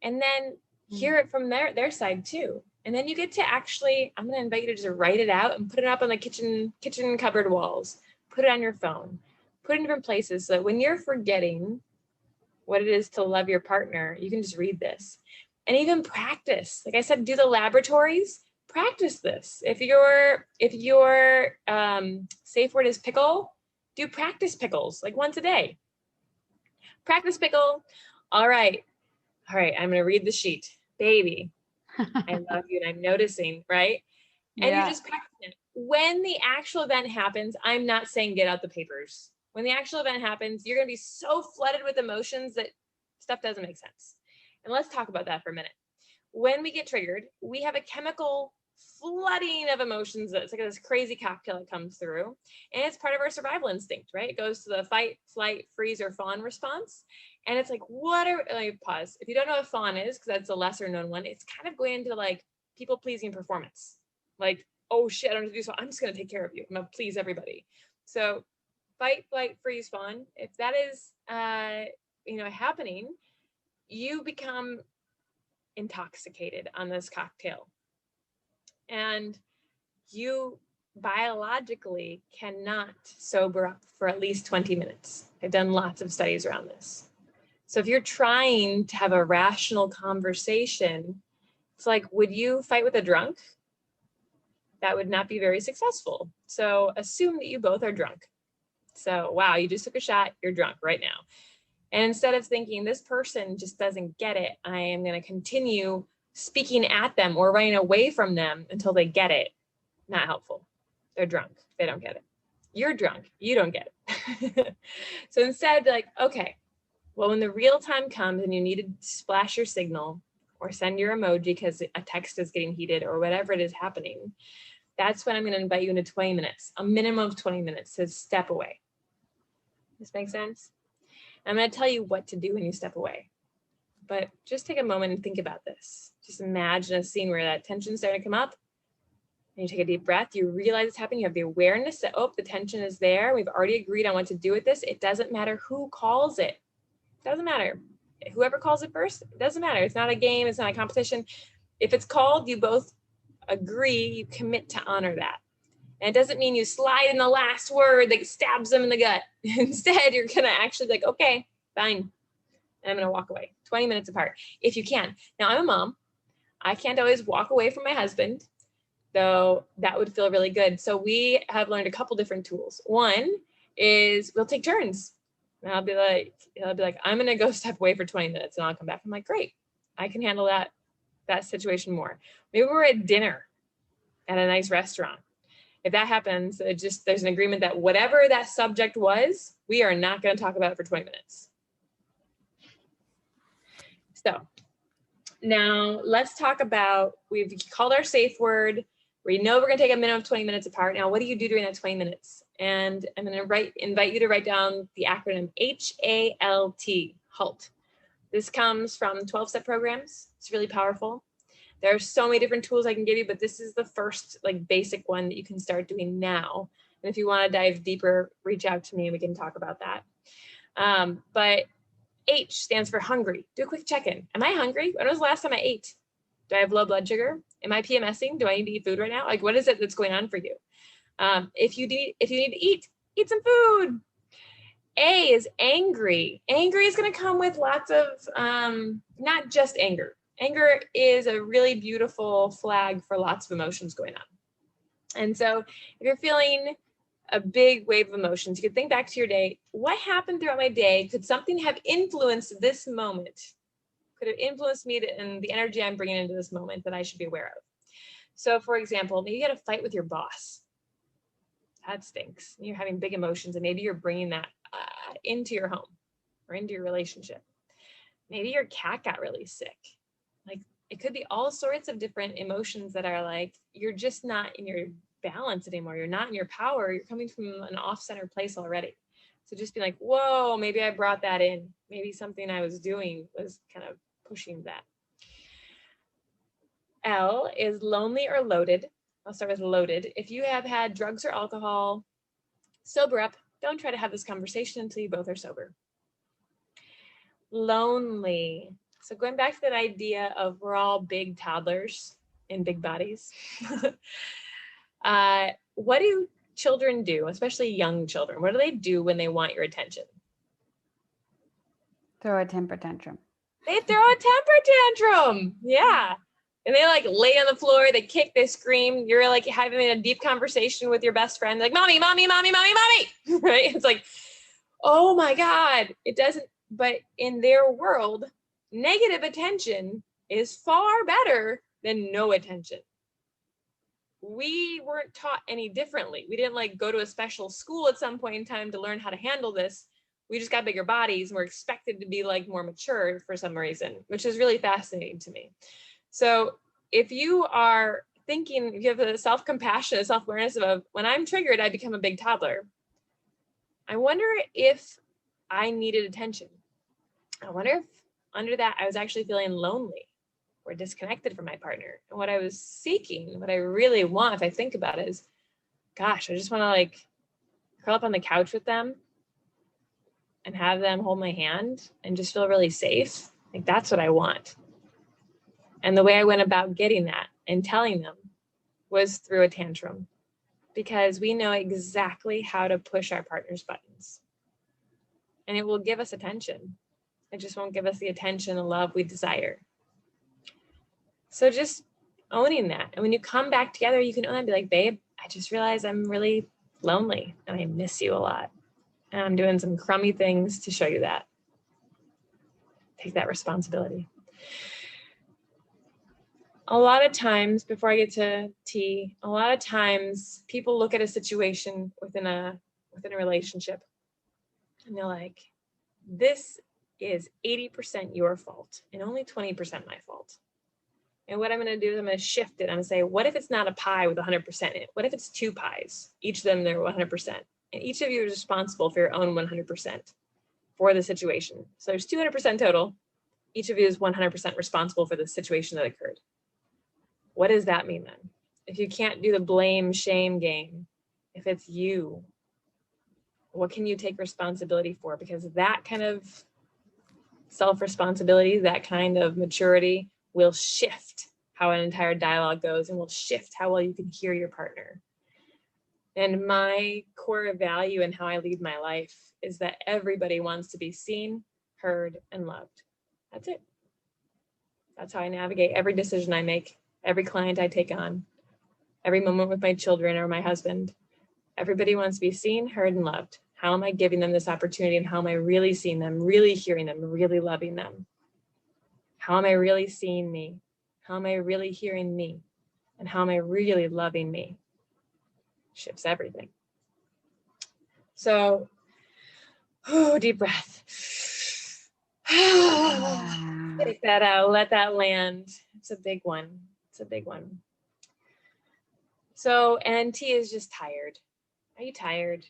And then hear it from their side too. And then you get to actually, I'm going to invite you to just write it out and put it up on the kitchen cupboard walls. Put it on your phone. Put it in different places so that when you're forgetting what it is to love your partner, you can just read this. And even practice. Like I said, do the laboratories. Practice this. If your safe word is pickle, do practice pickles like once a day. Practice pickle. All right, I'm going to read the sheet. Baby, I love you and I'm noticing, right? And you just practice it. When the actual event happens, I'm not saying get out the papers. When the actual event happens, you're going to be so flooded with emotions that stuff doesn't make sense. And let's talk about that for a minute. When we get triggered, we have a chemical flooding of emotions. It's like this crazy cocktail that comes through. And it's part of our survival instinct, right? It goes to the fight, flight, freeze, or fawn response. And it's like, let me pause. If you don't know what fawn is, because that's a lesser known one, it's kind of going into like people pleasing performance. Like, oh shit, I don't have to do so. I'm just going to take care of you. I'm going to please everybody. So fight, flight, freeze, fawn. If that is, happening, you become intoxicated on this cocktail. And you biologically cannot sober up for at least 20 minutes. I've done lots of studies around this. So if you're trying to have a rational conversation, it's like, would you fight with a drunk? That would not be very successful. So assume that you both are drunk. So, wow, you just took a shot, you're drunk right now. And instead of thinking this person just doesn't get it, I am going to continue speaking at them or running away from them until they get it. Not helpful. They're drunk. They don't get it. You're drunk. You don't get it. So instead, be like, okay, well, when the real time comes and you need to splash your signal or send your emoji because a text is getting heated or whatever it is happening, that's when I'm going to invite you into 20 minutes, a minimum of 20 minutes to step away. This makes sense? I'm going to tell you what to do when you step away. But just take a moment and think about this. Just imagine a scene where that tension's starting to come up. And you take a deep breath. You realize it's happening. You have the awareness that, oh, the tension is there. We've already agreed on what to do with this. It doesn't matter who calls it. It doesn't matter. Whoever calls it first, it doesn't matter. It's not a game. It's not a competition. If it's called, you both agree, you commit to honor that. And it doesn't mean you slide in the last word that stabs them in the gut. Instead, you're going to actually be like, okay, fine. And I'm going to walk away 20 minutes apart if you can. Now, I'm a mom. I can't always walk away from my husband, though that would feel really good. So we have learned a couple different tools. One is we'll take turns. And he'll be like, I'm going to go step away for 20 minutes and I'll come back. I'm like, great. I can handle that situation more. Maybe we're at dinner at a nice restaurant. If that happens, there's an agreement that whatever that subject was, we are not going to talk about it for 20 minutes. So now let's talk about, we've called our safe word. We know we're going to take a minimum of 20 minutes apart. Now, what do you do during that 20 minutes? And I'm going to invite you to write down the acronym HALT, HALT. This comes from 12-step programs. It's really powerful. There are so many different tools I can give you, but this is the first basic one that you can start doing now. And if you want to dive deeper, reach out to me and we can talk about that. But H stands for hungry. Do a quick check-in. Am I hungry? When was the last time I ate? Do I have low blood sugar? Am I PMSing? Do I need to eat food right now? What is it that's going on for you? If you need to eat some food. A is angry. Angry is going to come with lots of, not just anger. Anger is a really beautiful flag for lots of emotions going on. And so if you're feeling a big wave of emotions, you could think back to your day. What happened throughout my day? Could something have influenced this moment? Could it influence me and the energy I'm bringing into this moment that I should be aware of? So for example, maybe you had a fight with your boss. That stinks. You're having big emotions and maybe you're bringing that into your home or into your relationship. Maybe your cat got really sick. It could be all sorts of different emotions that are you're just not in your balance anymore. You're not in your power. You're coming from an off-center place already. So just be like, whoa, maybe I brought that in. Maybe something I was doing was kind of pushing that. L is lonely or loaded. I'll start with loaded. If you have had drugs or alcohol, sober up. Don't try to have this conversation until you both are sober. Lonely. So going back to that idea of we're all big toddlers in big bodies. What do children do, especially young children? What do they do when they want your attention? Throw a temper tantrum. They throw a temper tantrum. Yeah. And they lay on the floor, they kick, they scream. You're having a deep conversation with your best friend, mommy, mommy, mommy, mommy, mommy. Right? It's oh my God. It doesn't, but in their world, negative attention is far better than no attention. We weren't taught any differently. We didn't go to a special school at some point in time to learn how to handle this. We just got bigger bodies and we're expected to be more mature for some reason, which is really fascinating to me. So if you are thinking, if you have a self-compassion, a self-awareness of when I'm triggered, I become a big toddler. I wonder if I needed attention. I wonder if under that, I was actually feeling lonely or disconnected from my partner. And what I was seeking, what I really want, if I think about it, is, gosh, I just want to curl up on the couch with them and have them hold my hand and just feel really safe. That's what I want. And the way I went about getting that and telling them was through a tantrum, because we know exactly how to push our partner's buttons. And it will give us attention. It just won't give us the attention and love we desire. So just owning that. And when you come back together, you can own that and be like, babe, I just realized I'm really lonely and I miss you a lot. And I'm doing some crummy things to show you that. Take that responsibility. A lot of times, before I get to tea, a lot of times people look at a situation within a relationship and they're like, this is 80% your fault and only 20% my fault. And what I'm going to do is I'm going to shift it. I'm going to say, what if it's not a pie with 100% in it? What if it's 2 pies? Each of them, they're 100%. And each of you is responsible for your own 100% for the situation. So there's 200% total. Each of you is 100% responsible for the situation that occurred. What does that mean then? If you can't do the blame shame game, if it's you, what can you take responsibility for? Because that kind of self-responsibility, that kind of maturity will shift how an entire dialogue goes and will shift how well you can hear your partner. And my core value in how I lead my life is that everybody wants to be seen, heard, and loved. That's it. That's how I navigate every decision I make, every client I take on, every moment with my children or my husband. Everybody wants to be seen, heard, and loved. How am I giving them this opportunity, and how am I really seeing them, really hearing them, really loving them? How am I really seeing me? How am I really hearing me? And how am I really loving me? Shifts everything. So, deep breath. Take that out, let that land. It's a big one. It's a big one. So, and T is just tired. Are you tired?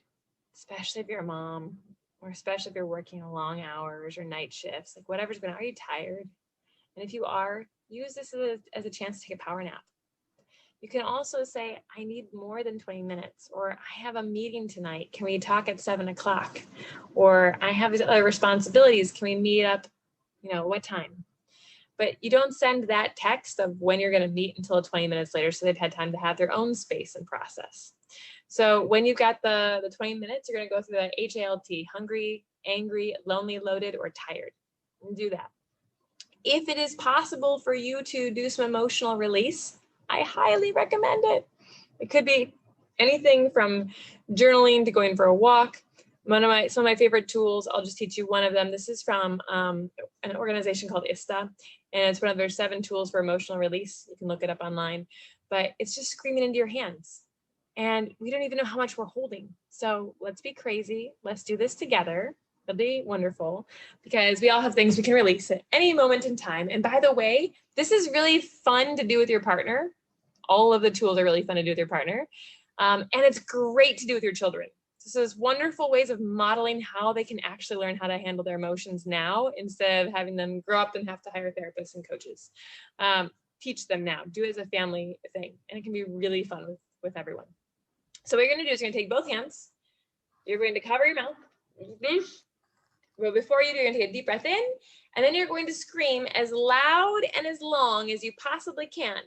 Especially if you're a mom, or especially if you're working long hours or night shifts, like whatever's going on, are you tired? And if you are, use this as a chance to take a power nap. You can also say, I need more than 20 minutes, or I have a meeting tonight. Can we talk at 7 o'clock? Or I have other responsibilities. Can we meet up, what time? But you don't send that text of when you're going to meet until 20 minutes later, so they've had time to have their own space and process. So when you've got the 20 minutes, you're going to go through the HALT, hungry, angry, lonely, loaded, or tired. And do that. If it is possible for you to do some emotional release, I highly recommend it. It could be anything from journaling to going for a walk. Some of my favorite tools, I'll just teach you one of them. This is from an organization called ISTA, and it's one of their 7 tools for emotional release. You can look it up online, but it's just screaming into your hands. And we don't even know how much we're holding. So let's be crazy. Let's do this together. It'll be wonderful because we all have things we can release at any moment in time. And by the way, this is really fun to do with your partner. All of the tools are really fun to do with your partner. And it's great to do with your children. So there's wonderful ways of modeling how they can actually learn how to handle their emotions now instead of having them grow up and have to hire therapists and coaches. Teach them now. Do it as a family thing. And it can be really fun with everyone. So what you're going to do is you're going to take both hands. You're going to cover your mouth. But before you do, you're going to take a deep breath in, and then you're going to scream as loud and as long as you possibly can.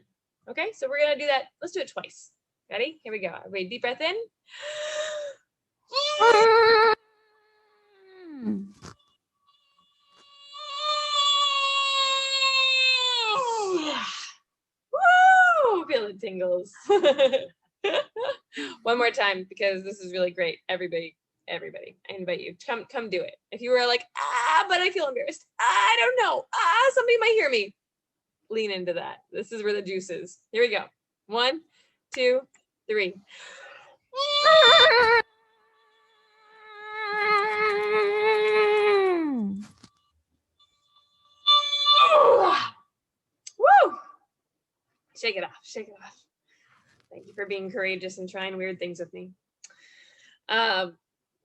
Okay, so we're going to do that. Let's do it twice. Ready? Here we go. Everybody, deep breath in. Woo! Feel the tingles. One more time, because this is really great. Everybody, I invite you, come do it. If you were like, but I feel embarrassed. I don't know. Somebody might hear me. Lean into that. This is where the juice is. Here we go. 1, 2, 3. Woo! Shake it off. Shake it off. Thank you for being courageous and trying weird things with me.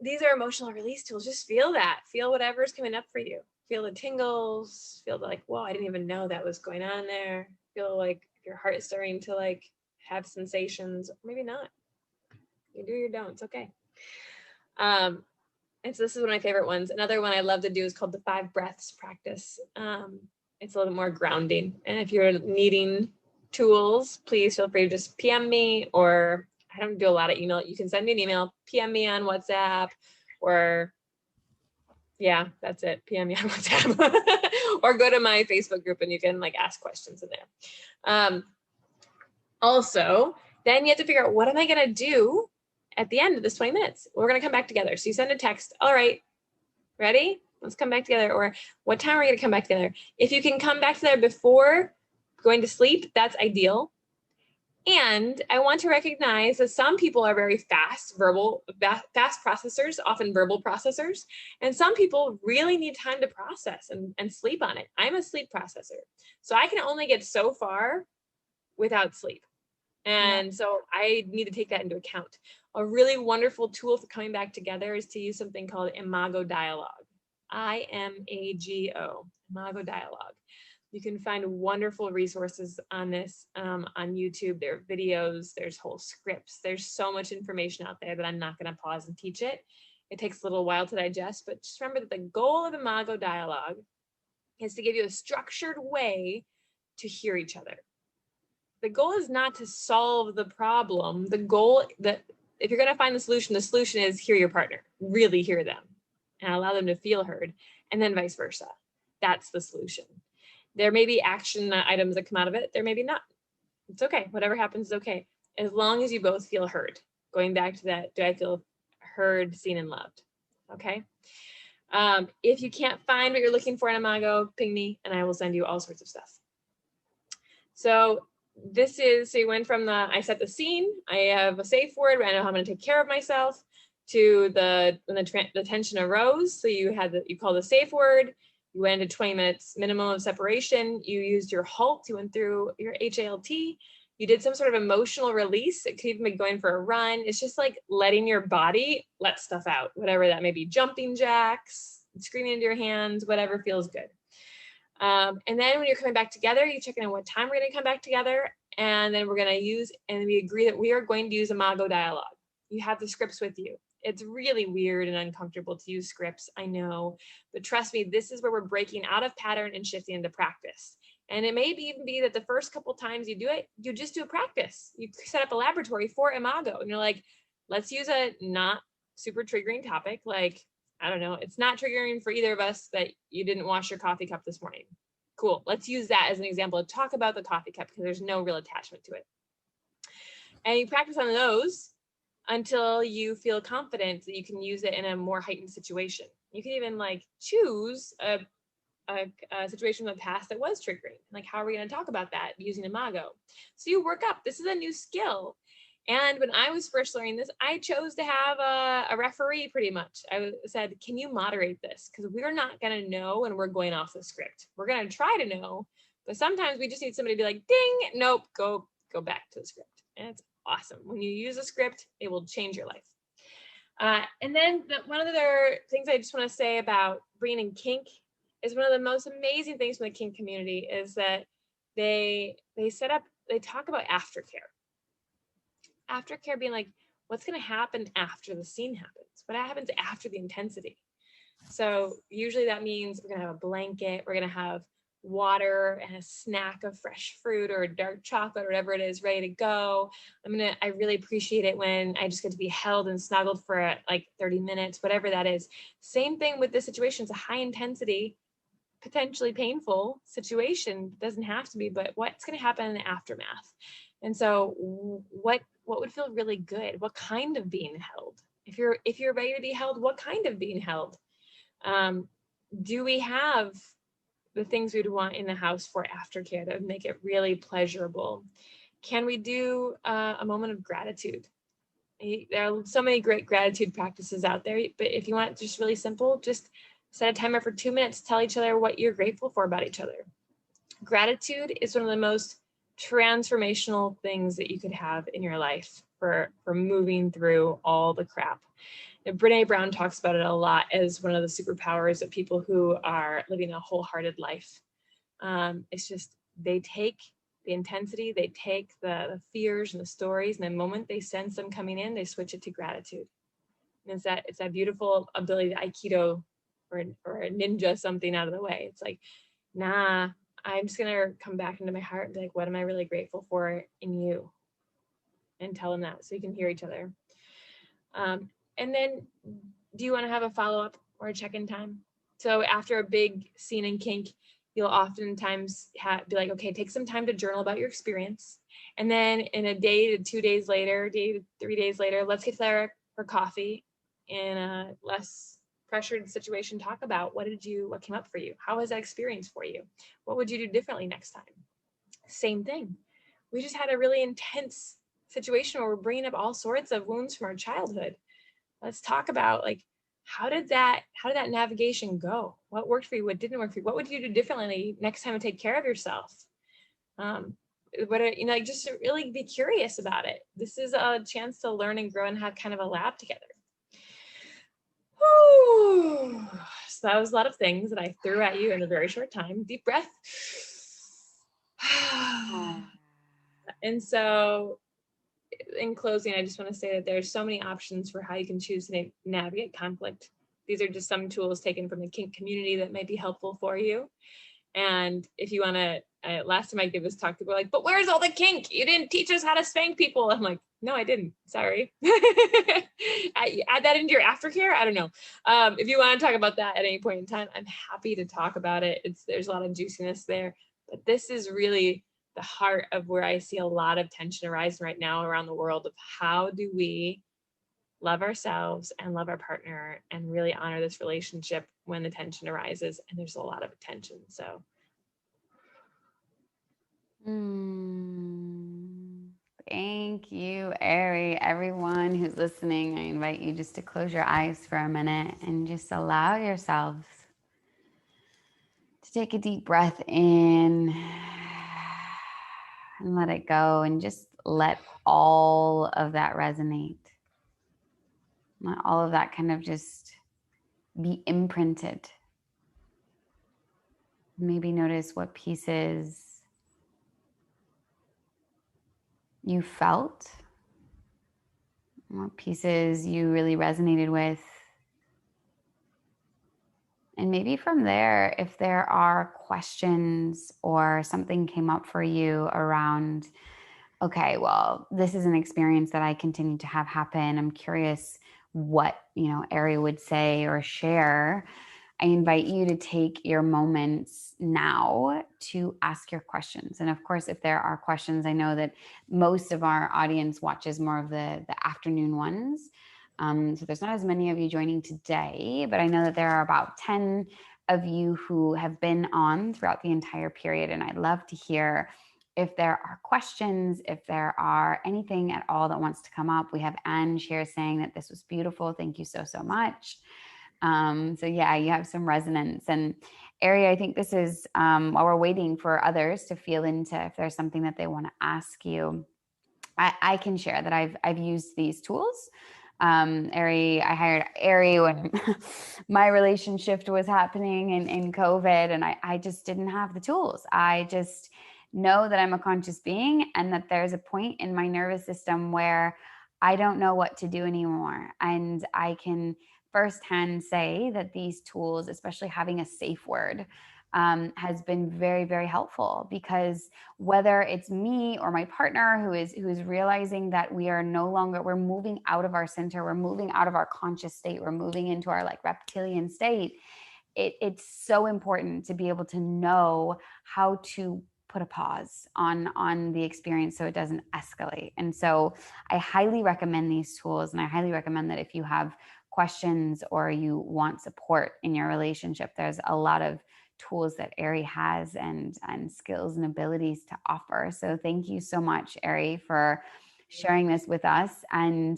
These are emotional release tools. Just feel that. Feel whatever's coming up for you. Feel the tingles. Feel the whoa, I didn't even know that was going on there. Feel like your heart is starting to have sensations. Maybe not. You do, you don't. It's okay. And so this is one of my favorite ones. Another one I love to do is called the 5 breaths practice. It's a little bit more grounding. And if you're needing tools, please feel free to just PM me, or I don't do a lot of email. You can send me an email, PM me on WhatsApp, or Yeah, that's it. PM me on WhatsApp or go to my Facebook group and you can like ask questions in there. Also, then you have to figure out, what am I going to do at the end of this 20 minutes? We're going to come back together. So you send a text. All right, ready? Let's come back together. Or what time are we going to come back together? If you can come back together before going to sleep, that's ideal. And I want to recognize that some people are very fast processors, often verbal processors. And some people really need time to process and sleep on it. I'm a sleep processor. So I can only get so far without sleep. And so I need to take that into account. A really wonderful tool for coming back together is to use something called Imago Dialogue. IMAGO, Imago Dialogue. You can find wonderful resources on this on YouTube. There are videos, there's whole scripts. There's so much information out there that I'm not going to pause and teach it. It takes a little while to digest, but just remember that the goal of Imago Dialogue is to give you a structured way to hear each other. The goal is not to solve the problem. The goal that if you're going to find the solution is hear your partner, really hear them and allow them to feel heard, and then vice versa. That's the solution. There may be action items that come out of it. There may be not. It's okay. Whatever happens is okay. As long as you both feel heard. Going back to that, do I feel heard, seen, and loved? Okay. If you can't find what you're looking for in Imago, ping me and I will send you all sorts of stuff. So you went from I set the scene, I have a safe word, I know how I'm going to take care of myself, to when the tension arose. So you call the safe word, you went into 20 minutes minimum of separation, you used your HALT, you went through your HALT, you did some sort of emotional release. It could even be going for a run. It's just like letting your body let stuff out, whatever that may be, jumping jacks, screaming into your hands, whatever feels good. And then when you're coming back together, you check in on what time we're going to come back together. And then we're going to we agree that we are going to use Imago Dialogue. You have the scripts with you. It's really weird and uncomfortable to use scripts, I know, but trust me, this is where we're breaking out of pattern and shifting into practice. And it may even be that the first couple times you do it, you just do a practice. You set up a laboratory for Imago and you're like, let's use a not super triggering topic. Like, I don't know, it's not triggering for either of us that you didn't wash your coffee cup this morning. Cool, let's use that as an example to talk about the coffee cup because there's no real attachment to it. And you practice on those until you feel confident that you can use it in a more heightened situation. You can even like choose a situation in the past that was triggering. Like, how are we going to talk about that using Imago? So you work up. This is a new skill. And when I was first learning this, I chose to have a referee pretty much. I said, can you moderate this? Because we're not going to know when we're going off the script. We're going to try to know, but sometimes we just need somebody to be like, ding, nope, go back to the script. And it's awesome. When you use a script, it will change your life. And then one of the other things I just want to say about bringing in Kink is one of the most amazing things from the Kink community is that they talk about aftercare. Aftercare being like, what's going to happen after the scene happens? What happens after the intensity? So usually that means we're going to have a blanket, we're going to have water and a snack of fresh fruit or dark chocolate or whatever it is ready to go. I really appreciate it when I just get to be held and snuggled for like 30 minutes, whatever that is. Same thing with this situation. It's a high intensity, potentially painful situation. It doesn't have to be, but what's going to happen in the aftermath? And so what would feel really good? What kind of being held? If you're ready to be held, what kind of being held? Do we have the things we'd want in the house for aftercare that would make it really pleasurable? Can we do a moment of gratitude? There are so many great gratitude practices out there, but if you want it just really simple, just set a timer for 2 minutes, tell each other what you're grateful for about each other. Gratitude is one of the most transformational things that you could have in your life for moving through all the crap. And Brené Brown talks about it a lot as one of the superpowers of people who are living a wholehearted life. It's just, they take the intensity, they take the fears and the stories, and the moment they sense them coming in, they switch it to gratitude. And it's that beautiful ability to Aikido or a ninja something out of the way. It's like, nah, I'm just gonna come back into my heart and be like, what am I really grateful for in you? And tell them that so you can hear each other. And then, do you want to have a follow-up or a check-in time. So after a big scene in kink, you'll oftentimes be like, okay, take some time to journal about your experience. And then in a day to 2 days later, day to 3 days later, let's get together for coffee in a less pressured situation. Talk about what came up for you? How was that experience for you? What would you do differently next time? Same thing. We just had a really intense situation where we're bringing up all sorts of wounds from our childhood. Let's talk about like, how did that navigation go? What worked for you? What didn't work for you? What would you do differently next time to take care of yourself? Just to really be curious about it. This is a chance to learn and grow and have kind of a lab together. Whew. So that was a lot of things that I threw at you in a very short time. Deep breath. And so in closing, I just want to say that there's so many options for how you can choose to navigate conflict. These are just some tools taken from the kink community that might be helpful for you. And if you want to, last time I gave this talk, people were like, but where's all the kink? You didn't teach us how to spank people. I'm like, no, I didn't. Sorry. Add that into your aftercare. I don't know. If you want to talk about that at any point in time, I'm happy to talk about it. There's a lot of juiciness there, but this is really the heart of where I see a lot of tension arising right now around the world of how do we love ourselves and love our partner and really honor this relationship when the tension arises, and there's a lot of tension. So Thank you, Eri. Everyone who's listening, I invite you just to close your eyes for a minute and just allow yourselves to take a deep breath in and let it go, and just let all of that resonate. Let all of that kind of just be imprinted. Maybe notice what pieces you felt, what pieces you really resonated with. And maybe from there, if there are questions or something came up for you around, okay, well, this is an experience that I continue to have happen. I'm curious what, Eri would say or share. I invite you to take your moments now to ask your questions. And of course, if there are questions, I know that most of our audience watches more of the afternoon ones. So there's not as many of you joining today, but I know that there are about 10 of you who have been on throughout the entire period. And I'd love to hear if there are questions, if there are anything at all that wants to come up. We have Ange here saying that this was beautiful. Thank you so, so much. So yeah, you have some resonance. And Eri, I think this is while we're waiting for others to feel into if there's something that they want to ask you, I can share that I've used these tools. I hired Eri when my relationship was happening in COVID, and I just didn't have the tools. I just know that I'm a conscious being and that there's a point in my nervous system where I don't know what to do anymore. And I can firsthand say that these tools, especially having a safe word, has been very, very helpful, because whether it's me or my partner who is realizing that we're moving out of our center, we're moving out of our conscious state, we're moving into our like reptilian state, it's so important to be able to know how to put a pause on the experience so it doesn't escalate. And so I highly recommend these tools, and I highly recommend that if you have questions or you want support in your relationship, there's a lot of tools that Eri has and skills and abilities to offer. So thank you so much, Eri, for sharing this with us. And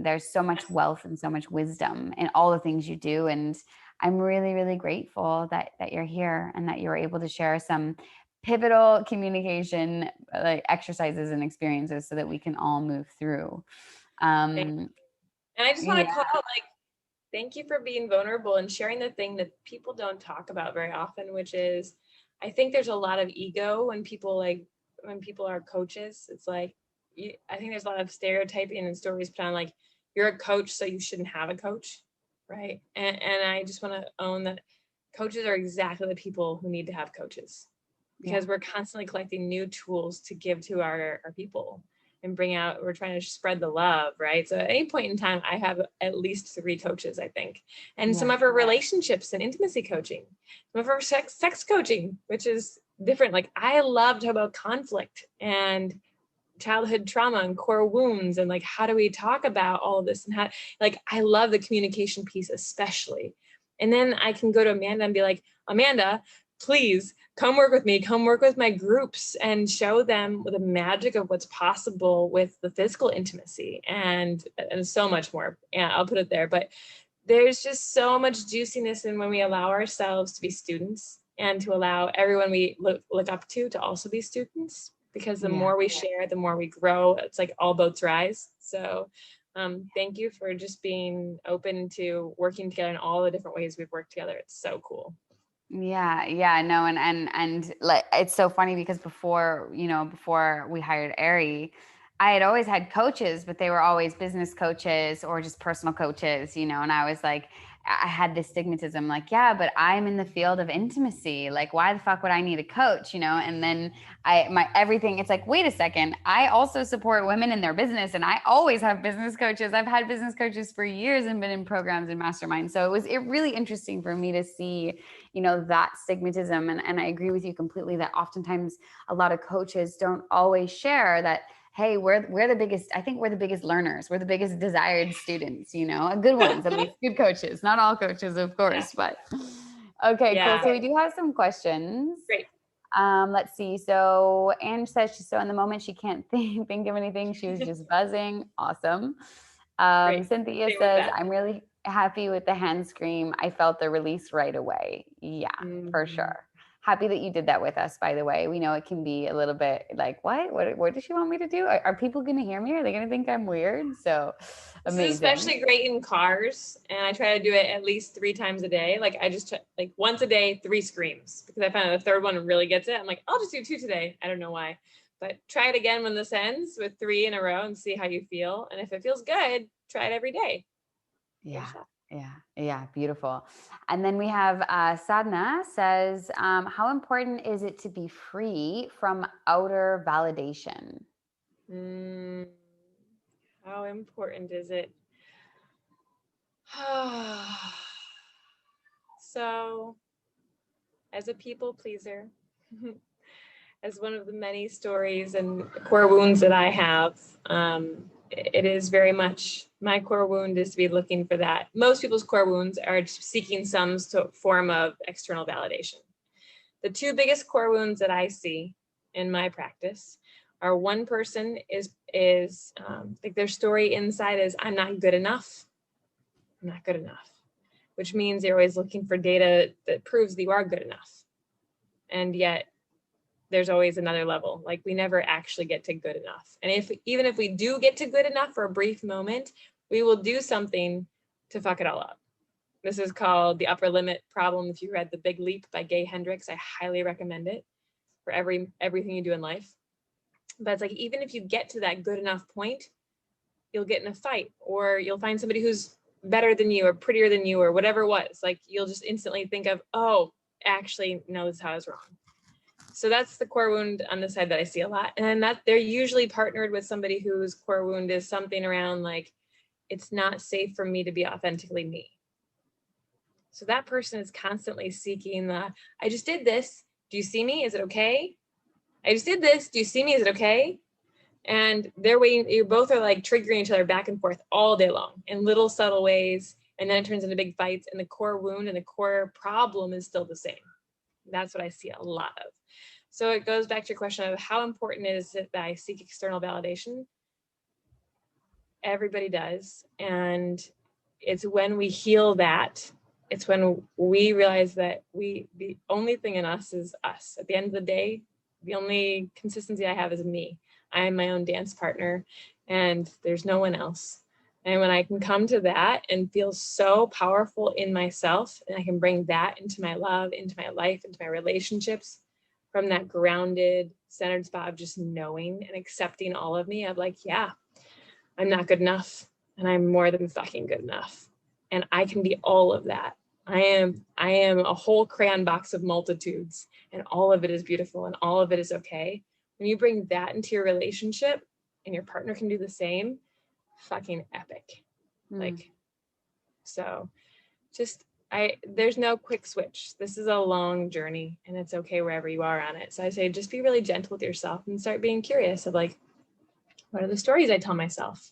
there's so much wealth and so much wisdom in all the things you do. And I'm really, really grateful that you're here and that you're able to share some pivotal communication like exercises and experiences so that we can all move through. and I just want to call out, like, thank you for being vulnerable and sharing the thing that people don't talk about very often, which is, I think there's a lot of ego when people are coaches. It's like, I think there's a lot of stereotyping and stories put on, like, you're a coach, so you shouldn't have a coach, right? And I just want to own that coaches are exactly the people who need to have coaches, because we're constantly collecting new tools to give to our people. and we're trying to spread the love, right? So at any point in time, I have at least 3 coaches, I think. And some of our relationships and intimacy coaching, some of our sex coaching, which is different. Like I love to talk about conflict and childhood trauma and core wounds, and like, how do we talk about all of this, and how, like, I love the communication piece, especially. And then I can go to Amanda and be like, Amanda, please come work with me, come work with my groups, and show them the magic of what's possible with the physical intimacy and so much more. Yeah, I'll put it there. But there's just so much juiciness in when we allow ourselves to be students and to allow everyone we look up to also be students, because the more we share, the more we grow. It's like all boats rise. So thank you for just being open to working together in all the different ways we've worked together. It's so cool. Yeah, no, and like it's so funny because before we hired Eri, I had always had coaches, but they were always business coaches or just personal coaches, and I was like, I had this stigmatism, like, yeah, but I'm in the field of intimacy. Like, why the fuck would I need a coach, And then everything, it's like, wait a second, I also support women in their business, and I always have business coaches. I've had business coaches for years and been in programs and masterminds. So it was really interesting for me to see, that stigmatism. And I agree with you completely that oftentimes a lot of coaches don't always share that, hey, we're the biggest, I think we're the biggest learners. We're the biggest desired students, good ones, at least good coaches, not all coaches, of course, but okay, cool. So we do have some questions. Great. Let's see. So Anne says so in the moment she can't think of anything. She was just buzzing. Awesome. Cynthia says, I'm really happy with the hand scream. I felt the release right away. Yeah, for sure. Happy that you did that with us, by the way. We know it can be a little bit like, what does she want me to do? Are people going to hear me? Are they going to think I'm weird? So amazing. This is especially great in cars. And I try to do it at least 3 times a day. Like I just like once a day, 3 screams, because I found the 3rd one really gets it. I'm like, I'll just do 2 today. I don't know why, but try it again when this ends with 3 in a row and see how you feel. And if it feels good, try it every day. Yeah. Beautiful. And then we have Sadhna says, how important is it to be free from outer validation? How important is it? So, as a people pleaser, as one of the many stories and core wounds that I have, it is very much my core wound is to be looking for that. Most people's core wounds are seeking some form of external validation. The 2 biggest core wounds that I see in my practice are, one person is like their story inside is, I'm not good enough. I'm not good enough, which means you're always looking for data that proves that you are good enough. And yet there's always another level. Like we never actually get to good enough. And even if we do get to good enough for a brief moment, we will do something to fuck it all up. This is called the upper limit problem. If you read The Big Leap by Gay Hendricks, I highly recommend it for everything you do in life. But it's like, even if you get to that good enough point, you'll get in a fight, or you'll find somebody who's better than you or prettier than you or whatever it was. Like you'll just instantly think of, oh, actually, no, this is how I was wrong. So that's the core wound on the side that I see a lot. And that they're usually partnered with somebody whose core wound is something around like, it's not safe for me to be authentically me. So that person is constantly seeking I just did this. Do you see me? Is it okay? I just did this. Do you see me? Is it okay? And they're waiting. You both are like triggering each other back and forth all day long in little subtle ways. And then it turns into big fights, and the core wound and the core problem is still the same. That's what I see a lot of. So it goes back to your question of how important is it that I seek external validation? Everybody does. And it's when we heal that, it's when we realize that the only thing in us is us. At the end of the day, the only consistency I have is me. I am my own dance partner, and there's no one else. And when I can come to that and feel so powerful in myself, and I can bring that into my love, into my life, into my relationships, from that grounded, centered spot of just knowing and accepting all of me, of like, yeah, I'm not good enough, and I'm more than fucking good enough. And I can be all of that. I am a whole crayon box of multitudes, and all of it is beautiful and all of it is okay. When you bring that into your relationship, and your partner can do the same, fucking epic. Like, so just, there's no quick switch. This is a long journey, and it's okay wherever you are on it. So I say, just be really gentle with yourself and start being curious of like, what are the stories I tell myself?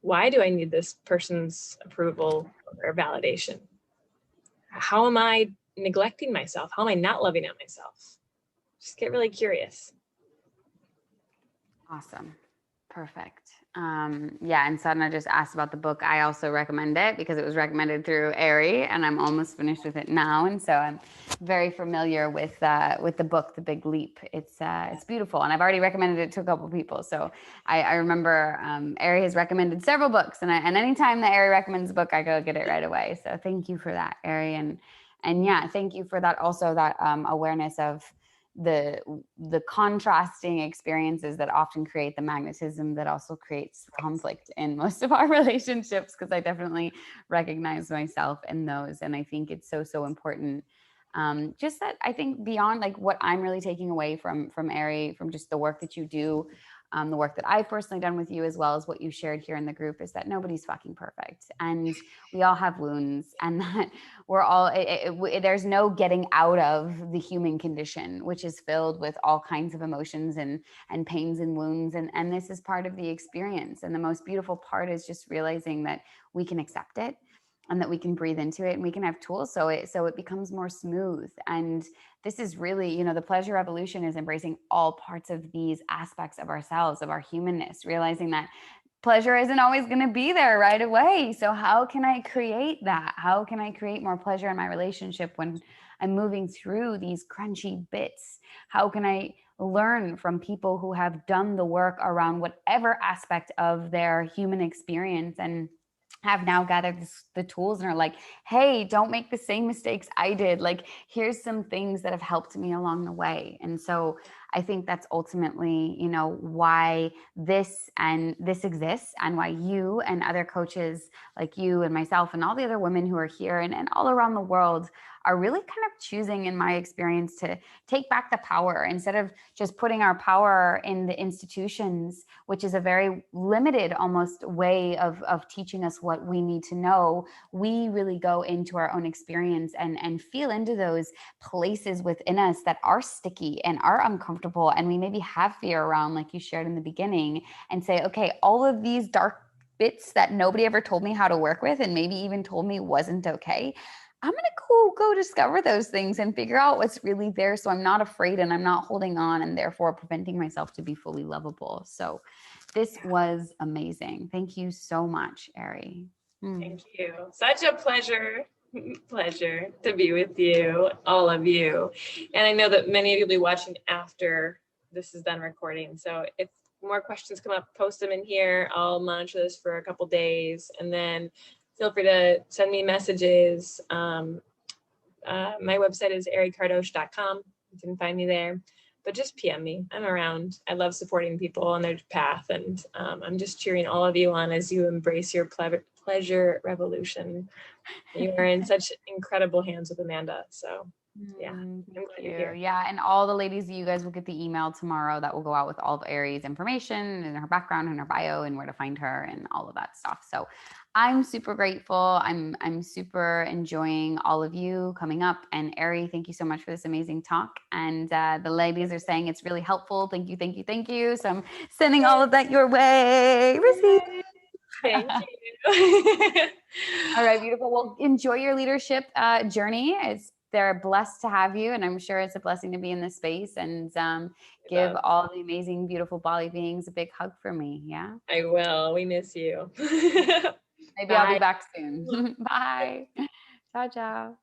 Why do I need this person's approval or validation? How am I neglecting myself? How am I not loving at myself? Just get really curious. Awesome. Perfect. Yeah, and Sadhana just asked about the book. I also recommend it because it was recommended through Eri, and I'm almost finished with it now. And so I'm very familiar with the book, The Big Leap. It's beautiful, and I've already recommended it to a couple people. So I remember Eri has recommended several books, and anytime that Eri recommends a book, I go get it right away. So thank you for that, Eri, and yeah, thank you for that also, that awareness of the contrasting experiences that often create the magnetism that also creates conflict in most of our relationships, because I definitely recognize myself in those. And I think it's so important. Just that I think beyond like what I'm really taking away from Eri, from just the work that you do, the work that I've personally done with you, as well as what you shared here in the group, is that nobody's fucking perfect, and we all have wounds, and that we're all, there's no getting out of the human condition, which is filled with all kinds of emotions and pains and wounds. And this is part of the experience. And the most beautiful part is just realizing that we can accept it, and that we can breathe into it, and we can have tools so it becomes more smooth. And this is really, the pleasure revolution is embracing all parts of these aspects of ourselves, of our humanness, realizing that pleasure isn't always going to be there right away. So how can I create that? How can I create more pleasure in my relationship when I'm moving through these crunchy bits? How can I learn from people who have done the work around whatever aspect of their human experience, and have now gathered the tools and are like, hey, don't make the same mistakes I did. Like, here's some things that have helped me along the way. And so I think that's ultimately, why this exists, and why you and other coaches like you and myself and all the other women who are here and all around the world are really kind of choosing, in my experience, to take back the power, instead of just putting our power in the institutions, which is a very limited almost way of teaching us what we need to know. We really go into our own experience and feel into those places within us that are sticky and are uncomfortable, and we maybe have fear around, like you shared in the beginning, and say, okay, all of these dark bits that nobody ever told me how to work with, and maybe even told me wasn't okay, I'm going to go discover those things and figure out what's really there, so I'm not afraid and I'm not holding on, and therefore preventing myself to be fully lovable. So this was amazing. Thank you so much, Eri. Thank you. Such a pleasure to be with you, all of you. And I know that many of you will be watching after this is done recording. So if more questions come up, post them in here. I'll monitor this for a couple days, and then feel free to send me messages. My website is erikardos.com. You can find me there, but just PM me. I'm around. I love supporting people on their path, and I'm just cheering all of you on as you embrace your pleasure revolution. You are in such incredible hands with Amanda. So yeah, I'm glad you're here. Yeah, and all the ladies, you guys will get the email tomorrow that will go out with all of Eri's information and her background and her bio and where to find her and all of that stuff. So I'm super grateful. I'm super enjoying all of you coming up. And Eri, thank you so much for this amazing talk. And the ladies are saying it's really helpful. Thank you, thank you, thank you. So I'm sending all of that your way. Receive. Thank you. All right, beautiful. Well, enjoy your leadership journey. They're blessed to have you, and I'm sure it's a blessing to be in this space. And give all the amazing, beautiful Bali beings a big hug for me. Yeah, I will. We miss you. Maybe I'll be back soon. Bye. Ciao, ciao.